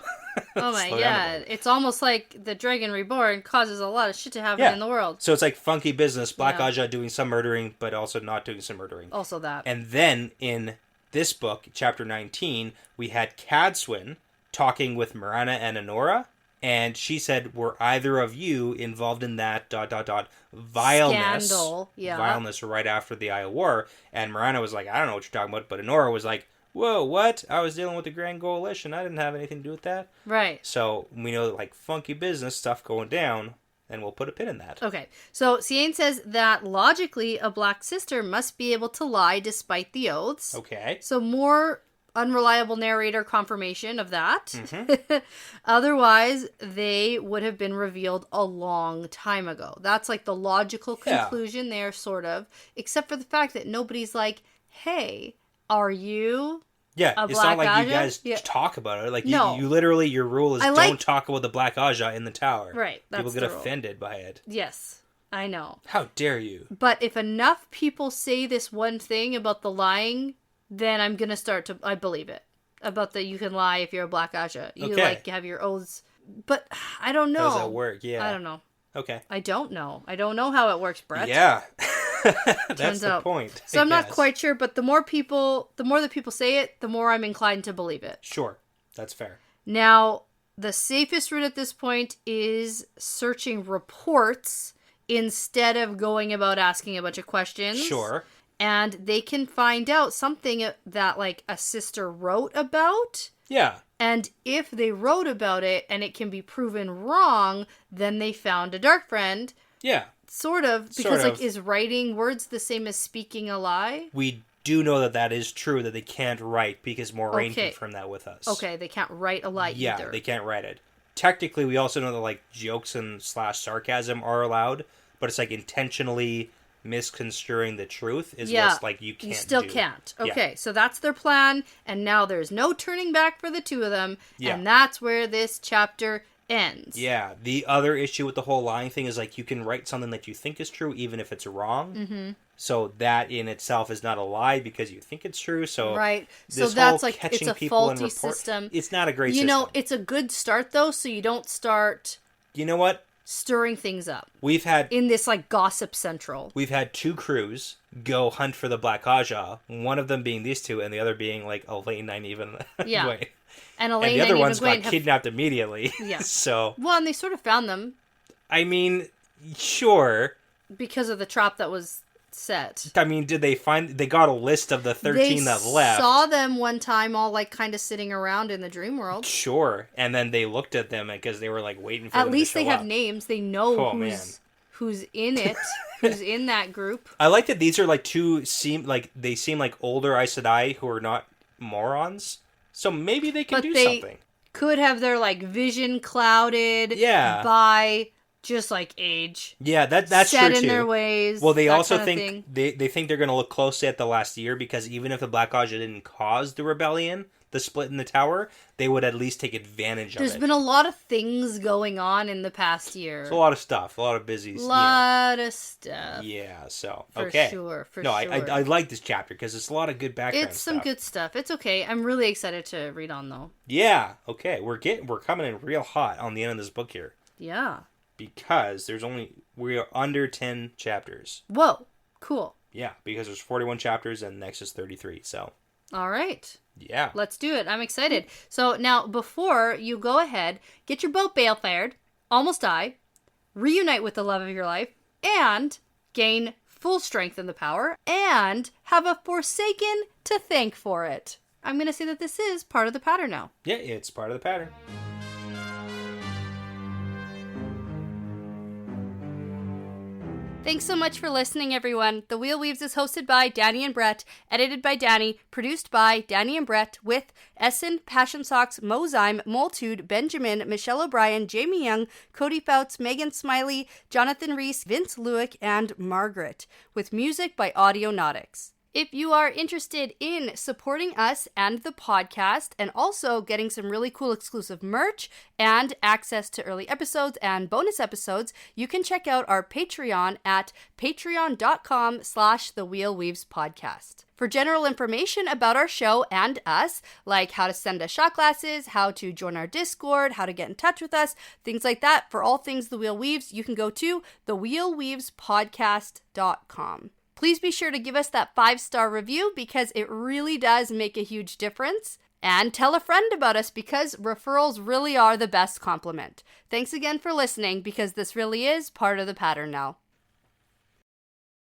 Oh my god. It's almost like the Dragon Reborn causes a lot of shit to happen in the world. So it's like funky business. Black Ajah doing some murdering, but also not doing some murdering. Also that. And then in this book, chapter 19, we had Cadsuane talking with Marana and Honora. And she said, were either of you involved in that ... vileness? Scandal. Yeah. Vileness right after the Aiel War. And Marana was like, I don't know what you're talking about. But Honora was like, whoa, what? I was dealing with the Grand Coalition. I didn't have anything to do with that. Right. So we know that, like, funky business stuff going down, and we'll put a pin in that. Okay. So Seane says that logically a Black sister must be able to lie despite the oaths. Okay. So more unreliable narrator confirmation of that. Mm-hmm. Otherwise, they would have been revealed a long time ago. That's like the logical conclusion there, sort of. Except for the fact that nobody's like, hey, are you a it's Black not like Ajah? you guys talk about it. Like, no. you literally, your rule is don't talk about the Black Ajah in the tower. Right. People get offended by it. Yes. I know. How dare you? But if enough people say this one thing about the lying, then I'm going to start to... I believe it. About that you can lie if you're a Black Ajah. You, have your oaths. But I don't know. How does that work? Yeah. I don't know. Okay. I don't know. I don't know how it works, Brett. Yeah. That's the point. So I'm not quite sure, but the more that people say it, the more I'm inclined to believe it. Sure. That's fair. Now, the safest route at this point is searching reports instead of going about asking a bunch of questions. Sure. And they can find out something that, like, a sister wrote about. Yeah. And if they wrote about it and it can be proven wrong, then they found a dark friend. Yeah. Sort of. Because, like, is writing words the same as speaking a lie? We do know that is true, that they can't write, because Moraine confirmed that with us. Okay, they can't write a lie either. Yeah, they can't write it. Technically, we also know that, like, jokes and / sarcasm are allowed, but it's, like, intentionally misconstruing the truth is what's, like, you can't do. You still can't. Okay, so that's their plan, and now there's no turning back for the two of them, and that's where this chapter ends. Yeah, the other issue with the whole lying thing is, like, you can write something that you think is true even if it's wrong. Mm-hmm. So that in itself is not a lie because you think it's true. So right. So that's like, it's a faulty system. It's not a great system. You know, it's a good start though, so you don't start... You know what? Stirring things up. We've had... In this, like, gossip central. We've had 2 crews go hunt for the Black Ajah. One of them being these two, and the other being, like, Elayne, Nynaeve, and Lan. And Elayne, and the other ones got kidnapped immediately. Yeah. So... Well, and they sort of found them. I mean, sure. Because of the trap that was set. I mean, did they find... They got a list of the 13 that left. They saw them one time all, like, kind of sitting around in the dream world. Sure. And then they looked at them because they were, like, waiting for them to show up. At least they have names. They know who's in it, who's in that group. I like that these are, like, they seem like older Aes Sedai who are not morons. So maybe they can do something. Could have their, like, vision clouded by... Just like age. Yeah, that's true too. Set in their ways. Well, they also think they think they're going to look closely at the last year, because even if the Black Ajah didn't cause the rebellion, the split in the tower, they would at least take advantage of it. There's been a lot of things going on in the past year. It's a lot of stuff, a lot of busy stuff. Lot of stuff. Yeah, so okay. For sure. I like this chapter because it's a lot of good background. It's some good stuff. It's okay. I'm really excited to read on though. Yeah. Okay. We're coming in real hot on the end of this book here. Yeah. Because we are under 10 chapters. Whoa, cool. Yeah, because there's 41 chapters and next is 33, so. All right. Yeah. Let's do it. I'm excited. So now, before you go ahead, get your boat bale fired, almost die, reunite with the love of your life, and gain full strength in the power, and have a Forsaken to thank for it. I'm going to say that this is part of the pattern now. Yeah, it's part of the pattern. Thanks so much for listening, everyone. The Wheel Weaves is hosted by Dani and Brett, edited by Dani, produced by Dani and Brett, with Essen, Passion Socks, Mozyme, Moltude, Benjamin, Michelle O'Brien, Jamie Young, Cody Fouts, Megan Smiley, Jonathan Reese, Vince Lewick, and Margaret, with music by Audionautics. If you are interested in supporting us and the podcast, and also getting some really cool exclusive merch and access to early episodes and bonus episodes, you can check out our Patreon at patreon.com/thewheelweavespodcast. For general information about our show and us, like how to send us shot glasses, how to join our Discord, how to get in touch with us, things like that, for all things The Wheel Weaves, you can go to thewheelweavespodcast.com. Please be sure to give us that 5-star review because it really does make a huge difference. And tell a friend about us because referrals really are the best compliment. Thanks again for listening because this really is part of the pattern now.